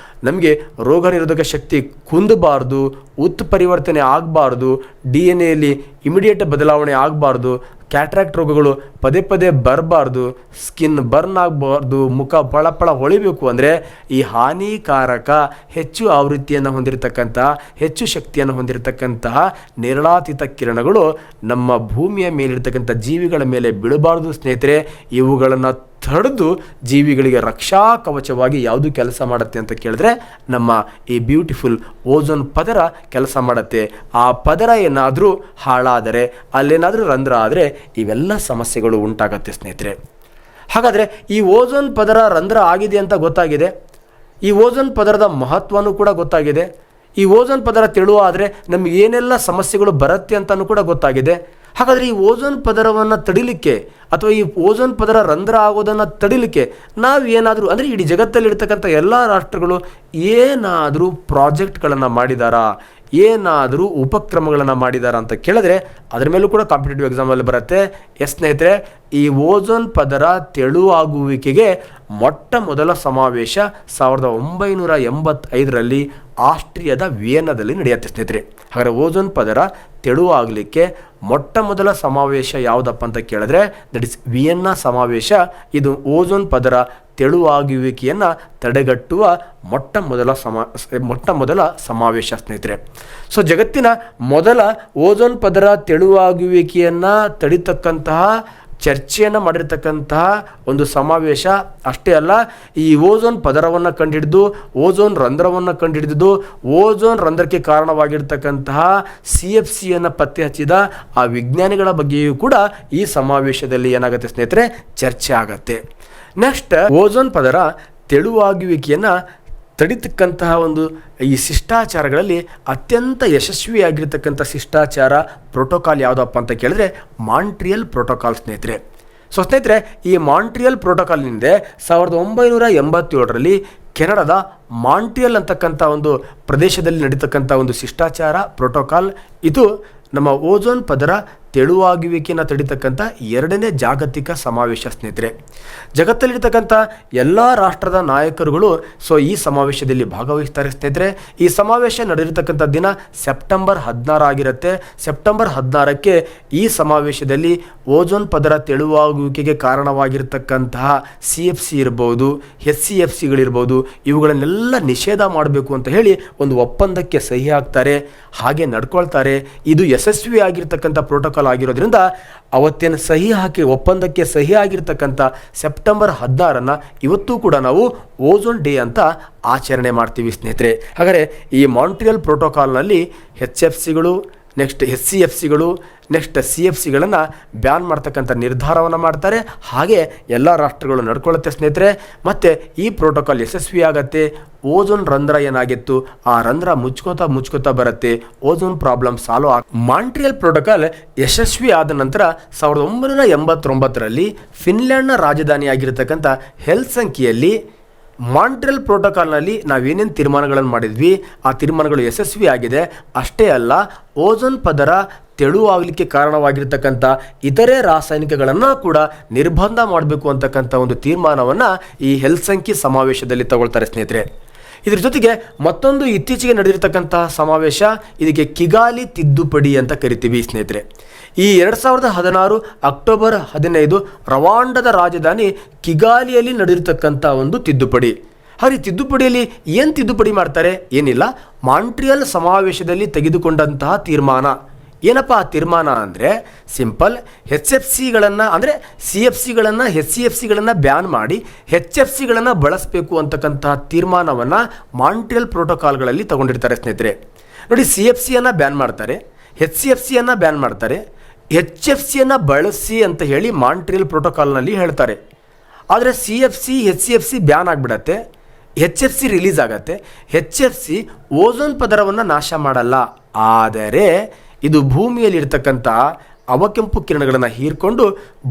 ನಮಗೆ ರೋಗ ನಿರೋಧಕ ಶಕ್ತಿ ಕುಂದಬಾರ್ದು, ಉತ್ಪರಿವರ್ತನೆ ಆಗಬಾರ್ದು, DNA ಇಮಿಡಿಯೇಟ್ ಬದಲಾವಣೆ ಆಗಬಾರ್ದು, ಕ್ಯಾಟ್ರಾಕ್ಟ್ ರೋಗಗಳು ಪದೇ ಪದೇ ಬರಬಾರ್ದು, ಸ್ಕಿನ್ ಬರ್ನ್ ಆಗಬಾರ್ದು, ಮುಖ ಫಳಫಳ ಹೊಳಿಬೇಕು ಅಂದರೆ ಈ ಹಾನಿಕಾರಕ ಹೆಚ್ಚು ಆವೃತ್ತಿಯನ್ನು ಹೊಂದಿರತಕ್ಕಂತಹ, ಹೆಚ್ಚು ಶಕ್ತಿಯನ್ನು ಹೊಂದಿರತಕ್ಕಂತಹ ನೇರಳಾತೀತ ಕಿರಣಗಳು ನಮ್ಮ ಭೂಮಿಯ ಮೇಲಿರ್ತಕ್ಕಂಥ ಜೀವಿಗಳ ಮೇಲೆ ಬೀಳಬಾರ್ದು ಸ್ನೇಹಿತರೆ. ಇವುಗಳನ್ನು ತಡೆದು ಜೀವಿಗಳಿಗೆ ರಕ್ಷಾ ಕವಚವಾಗಿ ಯಾವುದು ಕೆಲಸ ಮಾಡುತ್ತೆ ಅಂತ ಕೇಳಿದ್ರೆ ನಮ್ಮ ಈ ಬ್ಯೂಟಿಫುಲ್ ಓಝೋನ್ ಪದರ ಕೆಲಸ ಮಾಡುತ್ತೆ. ಆ ಪದರ ಏನಾದರೂ ಹಾಳಾದರೆ, ಅಲ್ಲೇನಾದರೂ ರಂಧ್ರ ಆದರೆ ಇವೆಲ್ಲ ಸಮಸ್ಯೆಗಳು ಉಂಟಾಗತ್ತೆ ಸ್ನೇಹಿತರೆ. ಹಾಗಾದರೆ ಈ ಓಝೋನ್ ಪದರ ರಂಧ್ರ ಆಗಿದೆ ಅಂತ ಗೊತ್ತಾಗಿದೆ. ಈ ಓಝೋನ್ ಪದರದ ಮಹತ್ವನೂ ಕೂಡ ಗೊತ್ತಾಗಿದೆ. ಈ ಓಝೋನ್ ಪದರ ತೆಳುವಾದರೆ ನಮಗೆ ಏನೆಲ್ಲ ಸಮಸ್ಯೆಗಳು ಬರುತ್ತೆ ಅಂತಲೂ ಕೂಡ ಗೊತ್ತಾಗಿದೆ. ಹಾಗಾದರೆ ಈ ಓಝೋನ್ ಪದರವನ್ನು ತಡಿಲಿಕ್ಕೆ ಅಥವಾ ಈ ಓಝೋನ್ ಪದರ ರಂಧ್ರ ಆಗೋದನ್ನು ತಡಿಲಿಕ್ಕೆ ನಾವು ಏನಾದರೂ ಅಂದರೆ ಇಡೀ ಜಗತ್ತಲ್ಲಿರ್ತಕ್ಕಂಥ ಎಲ್ಲ ರಾಷ್ಟ್ರಗಳು ಏನಾದರೂ ಪ್ರಾಜೆಕ್ಟ್ಗಳನ್ನು ಮಾಡಿದಾರಾ, ಏನಾದರೂ ಉಪಕ್ರಮಗಳನ್ನು ಮಾಡಿದಾರ ಅಂತ ಕೇಳಿದ್ರೆ ಅದರ ಮೇಲೂ ಕೂಡ ಕಾಂಪಿಟೇಟಿವ್ ಎಕ್ಸಾಮಲ್ಲಿ ಬರುತ್ತೆ. ಎಸ್ ಸ್ನೇಹಿತರೆ, ಈ ಓಝೋನ್ ಪದರ ತೆಳುವಾಗುವಿಕೆಗೆ ಮೊಟ್ಟ ಮೊದಲ ಸಮಾವೇಶ 1985ರಲ್ಲಿ ಆಸ್ಟ್ರಿಯಾದ ವಿಯೆನ್ನಾದಲ್ಲಿ ನಡೆಯುತ್ತೆ ಸ್ನೇಹಿತರೆ. ಹಾಗಾದರೆ ಓಝೋನ್ ಪದರ ತೆಳುವಾಗಲಿಕ್ಕೆ ಮೊಟ್ಟ ಮೊದಲ ಸಮಾವೇಶ ಯಾವುದಪ್ಪ ಅಂತ ಕೇಳಿದ್ರೆ ದಟ್ ಇಸ್ ವಿಯೆನ್ನಾ ಸಮಾವೇಶ. ಇದು ಓಝೋನ್ ಪದರ ತೆಳುವಾಗುವಿಕೆಯನ್ನು ತಡೆಗಟ್ಟುವ ಮೊಟ್ಟ ಮೊದಲ ಸಮಾವೇಶ ಸ್ನೇಹಿತರೆ. ಸೊ ಜಗತ್ತಿನ ಮೊದಲ ಓಝೋನ್ ಪದರ ತೆಳುವಾಗುವಿಕೆಯನ್ನು ತಡಿತಕ್ಕಂತಹ ಚರ್ಚೆಯನ್ನು ಮಾಡಿರ್ತಕ್ಕಂತಹ ಒಂದು ಸಮಾವೇಶ. ಅಷ್ಟೇ ಅಲ್ಲ, ಈ ಓಝೋನ್ ಪದರವನ್ನು ಕಂಡುಹಿಡಿದು ಓಝೋನ್ ರಂಧ್ರವನ್ನು ಕಂಡುಹಿಡಿದು ಓಝೋನ್ ರಂಧ್ರಕ್ಕೆ ಕಾರಣವಾಗಿರ್ತಕ್ಕಂತಹ CFCಯನ್ನು ಪತ್ತೆ ಹಚ್ಚಿದ ಆ ವಿಜ್ಞಾನಿಗಳ ಬಗ್ಗೆಯೂ ಕೂಡ ಈ ಸಮಾವೇಶದಲ್ಲಿ ಏನಾಗುತ್ತೆ ಸ್ನೇಹಿತರೆ, ಚರ್ಚೆ ಆಗತ್ತೆ. ನೆಕ್ಸ್ಟ್, ಓಝೋನ್ ಪದರ ತೆಳುವಾಗುವಿಕೆಯನ್ನು ತಡಿತಕ್ಕಂತಹ ಒಂದು ಈ ಶಿಷ್ಟಾಚಾರಗಳಲ್ಲಿ ಅತ್ಯಂತ ಯಶಸ್ವಿಯಾಗಿರ್ತಕ್ಕಂಥ ಶಿಷ್ಟಾಚಾರ ಪ್ರೋಟೋಕಾಲ್ ಯಾವುದಪ್ಪ ಅಂತ ಕೇಳಿದ್ರೆ ಮಾಂಟ್ರಿಯಲ್ ಪ್ರೋಟೋಕಾಲ್ ಸ್ನೇಹಿತರೆ. ಸೊ ಸ್ನೇಹಿತರೆ, ಈ ಮಾಂಟ್ರಿಯಲ್ ಪ್ರೋಟೋಕಾಲ್ನಿಂದ 1987ರಲ್ಲಿ ಕೆನಡಾದ ಮಾಂಟ್ರಿಯಲ್ ಅಂತಕ್ಕಂಥ ಒಂದು ಪ್ರದೇಶದಲ್ಲಿ ನಡೀತಕ್ಕಂಥ ಒಂದು ಶಿಷ್ಟಾಚಾರ ಪ್ರೋಟೋಕಾಲ್. ಇದು ನಮ್ಮ ಓಝೋನ್ ಪದರ ತೆಳುವಾಗುವಿಕೆಯನ್ನು ತಡಿತಕ್ಕಂಥ 2ನೇ ಜಾಗತಿಕ ಸಮಾವೇಶ ಸ್ನೇಹಿತರೆ. ಜಗತ್ತಲ್ಲಿರ್ತಕ್ಕಂಥ ಎಲ್ಲ ರಾಷ್ಟ್ರದ ನಾಯಕರುಗಳು ಈ ಸಮಾವೇಶದಲ್ಲಿ ಭಾಗವಹಿಸ್ತಾರೆ ಸ್ನೇಹಿತರೆ. ಈ ಸಮಾವೇಶ ನಡೆದಿರ್ತಕ್ಕಂಥ ದಿನ ಸೆಪ್ಟೆಂಬರ್ 16 ಆಗಿರುತ್ತೆ. ಸೆಪ್ಟೆಂಬರ್ 16ಕ್ಕೆ ಈ ಸಮಾವೇಶದಲ್ಲಿ ಓಝೋನ್ ಪದರ ತೆಳುವಾಗುವಿಕೆಗೆ ಕಾರಣವಾಗಿರ್ತಕ್ಕಂತಹ CFC ಇರ್ಬೋದು, HCFCಗಳಿರ್ಬೋದು, ಇವುಗಳನ್ನೆಲ್ಲ ನಿಷೇಧ ಮಾಡಬೇಕು ಅಂತ ಹೇಳಿ ಒಂದು ಒಪ್ಪಂದಕ್ಕೆ ಸಹಿ ಹಾಕ್ತಾರೆ, ಹಾಗೆ ನಡ್ಕೊಳ್ತಾರೆ. ಇದು ಯಶಸ್ವಿಯಾಗಿರ್ತಕ್ಕಂಥ ಪ್ರೋಟೋಕಾಲ್ ಆಗಿರೋದ್ರಿಂದ ಅವತ್ತೇನು ಸಹಿ ಹಾಕಿ ಒಪ್ಪಂದಕ್ಕೆ ಸಹಿ ಆಗಿರ್ತಕ್ಕಂಥ ಸೆಪ್ಟೆಂಬರ್ 16 ಇವತ್ತು ಕೂಡ ನಾವು ಓಝೋನ್ ಡೇ ಅಂತ ಆಚರಣೆ ಮಾಡ್ತೀವಿ ಸ್ನೇಹಿತರೆ. ಹಾಗಾದರೆ ಈ ಮಾಂಟ್ರಿಯಲ್ ಪ್ರೋಟೋಕಾಲ್ನಲ್ಲಿ HFCಗಳು, ನೆಕ್ಸ್ಟ್ HCFCಗಳು, ನೆಕ್ಸ್ಟ್ CFCಗಳನ್ನು ಬ್ಯಾನ್ ಮಾಡ್ತಕ್ಕಂಥ ನಿರ್ಧಾರವನ್ನು ಮಾಡ್ತಾರೆ. ಹಾಗೆ ಎಲ್ಲ ರಾಷ್ಟ್ರಗಳು ನಡ್ಕೊಳ್ಳುತ್ತೆ ಸ್ನೇಹಿತರೆ. ಮತ್ತು ಈ ಪ್ರೋಟೋಕಾಲ್ ಯಶಸ್ವಿಯಾಗತ್ತೆ. ಓಝೋನ್ ರಂಧ್ರ ಏನಾಗಿತ್ತು ಆ ರಂಧ್ರ ಮುಚ್ಕೋತಾ ಬರುತ್ತೆ. Ozone problem solve Montreal protocol ಯಶಸ್ವಿ ಆದ ನಂತರ 1989ರಲ್ಲಿ ಫಿನ್ಲ್ಯಾಂಡ್ನ ರಾಜಧಾನಿಯಾಗಿರ್ತಕ್ಕಂಥ ಹೆಲ್ಸಿಂಕಿಯಲ್ಲಿ ಮಾಂಟ್ರಿಯಲ್ ಪ್ರೋಟೋಕಾಲ್ನಲ್ಲಿ ನಾವೇನೇನು ತೀರ್ಮಾನಗಳನ್ನು ಮಾಡಿದ್ವಿ ಆ ತೀರ್ಮಾನಗಳು ಯಶಸ್ವಿ ಆಗಿದೆ. ಅಷ್ಟೇ ಅಲ್ಲ, ಓಝೋನ್ ಪದರ ತೆಳುವಾಗಲಿಕ್ಕೆ ಕಾರಣವಾಗಿರ್ತಕ್ಕಂಥ ಇತರೆ ರಾಸಾಯನಿಕಗಳನ್ನು ಕೂಡ ನಿರ್ಬಂಧ ಮಾಡಬೇಕು ಅಂತಕ್ಕಂಥ ಒಂದು ತೀರ್ಮಾನವನ್ನು ಈ ಹೆಲ್ಸಿಂಕಿ ಸಮಾವೇಶದಲ್ಲಿ ತಗೊಳ್ತಾರೆ ಸ್ನೇಹಿತರೆ. ಇದ್ರ ಜೊತೆಗೆ ಮತ್ತೊಂದು ಇತ್ತೀಚೆಗೆ ನಡೆದಿರ್ತಕ್ಕಂತಹ ಸಮಾವೇಶ, ಇದಕ್ಕೆ ಕಿಗಾಲಿ ತಿದ್ದುಪಡಿ ಅಂತ ಕರಿತೀವಿ ಸ್ನೇಹಿತರೆ. ಈ 2016 ಅಕ್ಟೋಬರ್ 15 ರವಾಂಡದ ರಾಜಧಾನಿ ಕಿಗಾಲಿಯಲ್ಲಿ ನಡೆದಿರ್ತಕ್ಕಂಥ ಒಂದು ತಿದ್ದುಪಡಿ. ಹಾಗೆ ತಿದ್ದುಪಡಿಯಲ್ಲಿ ಏನು ತಿದ್ದುಪಡಿ ಮಾಡ್ತಾರೆ? ಏನಿಲ್ಲ, ಮಾಂಟ್ರಿಯಲ್ ಸಮಾವೇಶದಲ್ಲಿ ತೆಗೆದುಕೊಂಡಂತಹ ತೀರ್ಮಾನ. ಏನಪ್ಪ ಆ ತೀರ್ಮಾನ ಅಂದರೆ ಸಿಂಪಲ್, HFCಗಳನ್ನು ಅಂದರೆ CFCಗಳನ್ನು HCFCಗಳನ್ನು ಬ್ಯಾನ್ ಮಾಡಿ HFCಗಳನ್ನು ಬಳಸಬೇಕು ಅಂತಕ್ಕಂತಹ ತೀರ್ಮಾನವನ್ನು ಮಾಂಟ್ರಿಯಲ್ ಪ್ರೋಟೋಕಾಲ್ಗಳಲ್ಲಿ ತಗೊಂಡಿರ್ತಾರೆ ಸ್ನೇಹಿತರೆ. ನೋಡಿ, CFCಯನ್ನು ಬ್ಯಾನ್ ಮಾಡ್ತಾರೆ, HCFCಯನ್ನು ಬ್ಯಾನ್ ಮಾಡ್ತಾರೆ, HFCಯನ್ನು ಬಳಸಿ ಅಂತ ಹೇಳಿ ಮಾಂಟ್ರಿಯಲ್ ಪ್ರೋಟೋಕಾಲ್ನಲ್ಲಿ ಹೇಳ್ತಾರೆ. ಆದರೆ CFC HCFC ಬ್ಯಾನ್ ಆಗಿಬಿಡತ್ತೆ, HFC ರಿಲೀಸ್ ಆಗತ್ತೆ. HFC ಓಝೋನ್ ಪದರವನ್ನು ನಾಶ ಮಾಡಲ್ಲ, ಆದರೆ ಇದು ಭೂಮಿಯಲ್ಲಿರ್ತಕ್ಕಂಥ ಅವಕೆಂಪು ಕಿರಣಗಳನ್ನು ಹೀರ್ಕೊಂಡು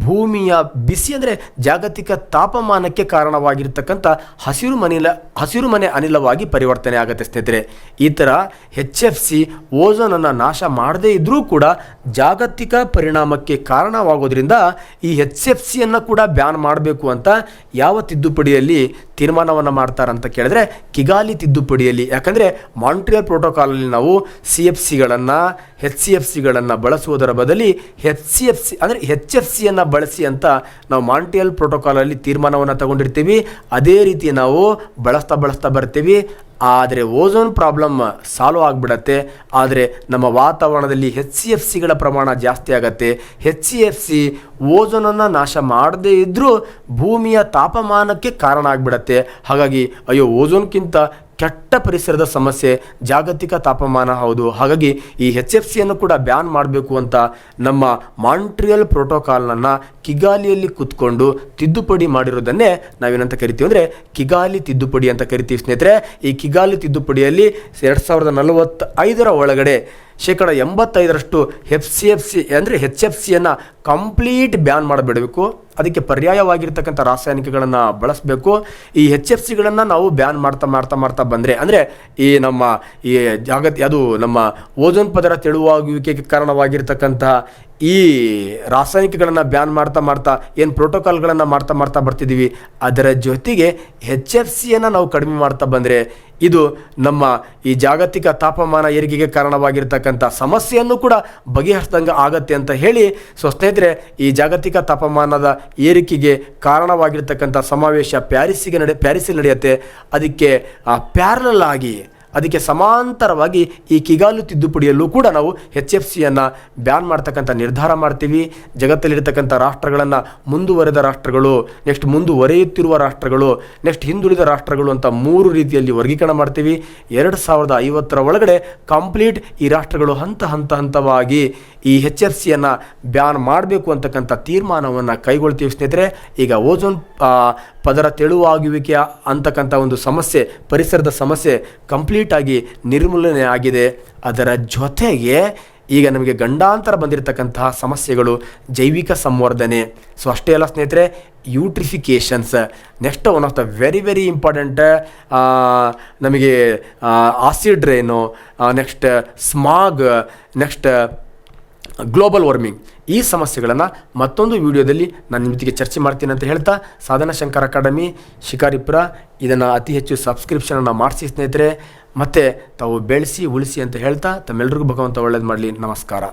ಭೂಮಿಯ ಬಿಸಿ ಅಂದರೆ ಜಾಗತಿಕ ತಾಪಮಾನಕ್ಕೆ ಕಾರಣವಾಗಿರ್ತಕ್ಕಂಥ ಹಸಿರುಮನೆ ಅನಿಲವಾಗಿ ಪರಿವರ್ತನೆ ಆಗುತ್ತೆ ಸ್ನೇಹಿತರೆ. ಈ ಥರ HFC ಓಝೋನನ್ನು ನಾಶ ಮಾಡದೇ ಇದ್ದರೂ ಕೂಡ ಜಾಗತಿಕ ಪರಿಣಾಮಕ್ಕೆ ಕಾರಣವಾಗೋದ್ರಿಂದ ಈ HFCಯನ್ನು ಕೂಡ ಬ್ಯಾನ್ ಮಾಡಬೇಕು ಅಂತ ಯಾವ ತಿದ್ದುಪಡಿಯಲ್ಲಿ ತೀರ್ಮಾನವನ್ನು ಮಾಡ್ತಾರಂತ ಕೇಳಿದ್ರೆ ಕಿಗಾಲಿ ತಿದ್ದುಪಡಿಯಲ್ಲಿ. ಯಾಕಂದರೆ ಮಾಂಟ್ರಿಯಲ್ ಪ್ರೋಟೋಕಾಲಲ್ಲಿ ನಾವು CFCಗಳನ್ನು HCFCಗಳನ್ನು ಬಳಸುವುದರ ಬದಲಿ HCFC ಅಂದರೆ HFCಯನ್ನು HFCಯನ್ನು ಬಳಸಿ ಅಂತ ನಾವು ಮಾಂಟ್ರಿಯಲ್ ಪ್ರೋಟೋಕಾಲಲ್ಲಿ ತೀರ್ಮಾನವನ್ನು ತಗೊಂಡಿರ್ತೀವಿ. ಅದೇ ರೀತಿ ನಾವು ಬಳಸ್ತಾ ಬರ್ತೀವಿ. ಆದರೆ ಓಝೋನ್ ಪ್ರಾಬ್ಲಮ್ ಸಾಲ್ವ್ ಆಗಿಬಿಡತ್ತೆ. ಆದರೆ ನಮ್ಮ ವಾತಾವರಣದಲ್ಲಿ HCFCಗಳ ಪ್ರಮಾಣ ಜಾಸ್ತಿ ಆಗುತ್ತೆ. HCFC ಓಝೋನನ್ನು ನಾಶ ಮಾಡದೇ ಇದ್ದರೂ ಭೂಮಿಯ ತಾಪಮಾನಕ್ಕೆ ಕಾರಣ ಆಗಿಬಿಡತ್ತೆ. ಹಾಗಾಗಿ ಅಯ್ಯೋ, ಓಝೋನ್ಗಿಂತ ಕೆಟ್ಟ ಪರಿಸರದ ಸಮಸ್ಯೆ ಜಾಗತಿಕ ತಾಪಮಾನ. ಹೌದು, ಹಾಗಾಗಿ ಈ HFCಯನ್ನು ಕೂಡ ಬ್ಯಾನ್ ಮಾಡಬೇಕು ಅಂತ ನಮ್ಮ ಮಾಂಟ್ರಿಯಲ್ ಪ್ರೋಟೋಕಾಲ್ನನ್ನು ಕಿಗಾಲಿಯಲ್ಲಿ ಕೂತ್ಕೊಂಡು ತಿದ್ದುಪಡಿ ಮಾಡಿರೋದನ್ನೇ ನಾವೇನಂತ ಕರಿತೀವಿ ಅಂದರೆ ಕಿಗಾಲಿ ತಿದ್ದುಪಡಿ ಅಂತ ಕರಿತೀವಿ ಸ್ನೇಹಿತರೆ. ಈ ಕಿಗಾಲಿ ತಿದ್ದುಪಡಿಯಲ್ಲಿ 2045 ಒಳಗಡೆ 85% HCFC ಅಂದರೆ HFCಯನ್ನು ಕಂಪ್ಲೀಟ್ ಬ್ಯಾನ್ ಮಾಡಿಬಿಡಬೇಕು. ಅದಕ್ಕೆ ಪರ್ಯಾಯವಾಗಿರ್ತಕ್ಕಂಥ ರಾಸಾಯನಿಕಗಳನ್ನು ಬಳಸಬೇಕು. ಈ HFCಗಳನ್ನು ನಾವು ಬ್ಯಾನ್ ಮಾಡ್ತಾ ಬಂದರೆ ಅಂದರೆ ಈ ನಮ್ಮ ಈ ಅದು ನಮ್ಮ ಓಝೋನ್ ಪದರ ತೆಳುವಾಗುವಿಕೆಗೆ ಕಾರಣವಾಗಿರ್ತಕ್ಕಂತಹ ಈ ರಾಸಾಯನಿಕಗಳನ್ನು ಬ್ಯಾನ್ ಮಾಡ್ತಾ ಏನು ಪ್ರೋಟೋಕಾಲ್ಗಳನ್ನು ಮಾಡ್ತಾ ಬರ್ತಿದ್ದೀವಿ, ಅದರ ಜೊತೆಗೆ HFCಯನ್ನು ನಾವು ಕಡಿಮೆ ಮಾಡ್ತಾ ಬಂದರೆ ಇದು ನಮ್ಮ ಈ ಜಾಗತಿಕ ತಾಪಮಾನ ಏರಿಕೆಗೆ ಕಾರಣವಾಗಿರ್ತಕ್ಕಂಥ ಸಮಸ್ಯೆಯನ್ನು ಕೂಡ ಬಗೆಹರಿಸ್ದಂಗೆ ಆಗತ್ತೆ ಅಂತ ಹೇಳಿ, ಸ್ನೇಹಿತರೆ, ಈ ಜಾಗತಿಕ ತಾಪಮಾನದ ಏರಿಕೆಗೆ ಕಾರಣವಾಗಿರ್ತಕ್ಕಂಥ ಸಮಾವೇಶ ಪ್ಯಾರಿಸಲ್ಲಿ ನಡೆಯುತ್ತೆ. ಅದಕ್ಕೆ ಪ್ಯಾರಲಲ್ ಆಗಿ, ಅದಕ್ಕೆ ಸಮಾಂತರವಾಗಿ ಈ ಕಿಗಾಲು ತಿದ್ದುಪಡಿಯಲ್ಲೂ ಕೂಡ ನಾವು HFCಯನ್ನು ಬ್ಯಾನ್ ಮಾಡ್ತಕ್ಕಂಥ ನಿರ್ಧಾರ ಮಾಡ್ತೀವಿ. ಜಗತ್ತಲ್ಲಿರ್ತಕ್ಕಂಥ ರಾಷ್ಟ್ರಗಳನ್ನು ಮುಂದುವರೆದ ರಾಷ್ಟ್ರಗಳು, ನೆಕ್ಸ್ಟ್ ಮುಂದುವರೆಯುತ್ತಿರುವ ರಾಷ್ಟ್ರಗಳು, ನೆಕ್ಸ್ಟ್ ಹಿಂದುಳಿದ ರಾಷ್ಟ್ರಗಳು ಅಂತ 3 ರೀತಿಯಲ್ಲಿ ವರ್ಗೀಕರಣ ಮಾಡ್ತೀವಿ. 2050 ಒಳಗಡೆ ಕಂಪ್ಲೀಟ್ ಈ ರಾಷ್ಟ್ರಗಳು ಹಂತವಾಗಿ ಈ HFCಯನ್ನು ಬ್ಯಾನ್ ಮಾಡಬೇಕು ಅಂತಕ್ಕಂಥ ತೀರ್ಮಾನವನ್ನು ಕೈಗೊಳ್ತೀವಿ ಸ್ನೇಹಿತರೆ. ಈಗ ಓಝೋನ್ ಪದರ ತೆಳುವಾಗುವಿಕೆ ಅಂತಕ್ಕಂಥ ಒಂದು ಸಮಸ್ಯೆ, ಪರಿಸರದ ಸಮಸ್ಯೆ ಕಂಪ್ಲೀಟ್ ಆಗಿ ನಿರ್ಮೂಲನೆ ಆಗಿದೆ. ಅದರ ಜೊತೆಗೆ ಈಗ ನಮಗೆ ಗಂಡಾಂತರ ಬಂದಿರತಕ್ಕಂತಹ ಸಮಸ್ಯೆಗಳು, ಜೈವಿಕ ಸಂವರ್ಧನೆ. ಅಷ್ಟೇ ಅಲ್ಲ ಸ್ನೇಹಿತರೆ, eutrophications, next one of the very important ನಮಗೆ acid rain, next smog, next global warming. ಈ ಸಮಸ್ಯೆಗಳನ್ನು ಮತ್ತೊಂದು ವಿಡಿಯೋದಲ್ಲಿ ನಾನು ನಿಮ್ಮ ಜೊತೆಗೆ ಚರ್ಚೆ ಮಾಡ್ತೀನಿ ಅಂತ ಹೇಳ್ತಾ, ಸಾಧನಾ ಶಂಕರ್ ಅಕಾಡೆಮಿ ಶಿಕಾರಿಪುರ ಇದನ್ನು ಅತಿ ಹೆಚ್ಚು ಸಬ್ಸ್ಕ್ರಿಪ್ಷನನ್ನು ಮಾಡಿಸಿ ಸ್ನೇಹಿತರೆ. ಮತ್ತು ತಾವು ಬೆಳೆಸಿ ಉಳಿಸಿ ಅಂತ ಹೇಳ್ತಾ, ತಮ್ಮೆಲ್ಲರಿಗೂ ಭಗವಂತ ಒಳ್ಳೇದು ಮಾಡಲಿ. ನಮಸ್ಕಾರ.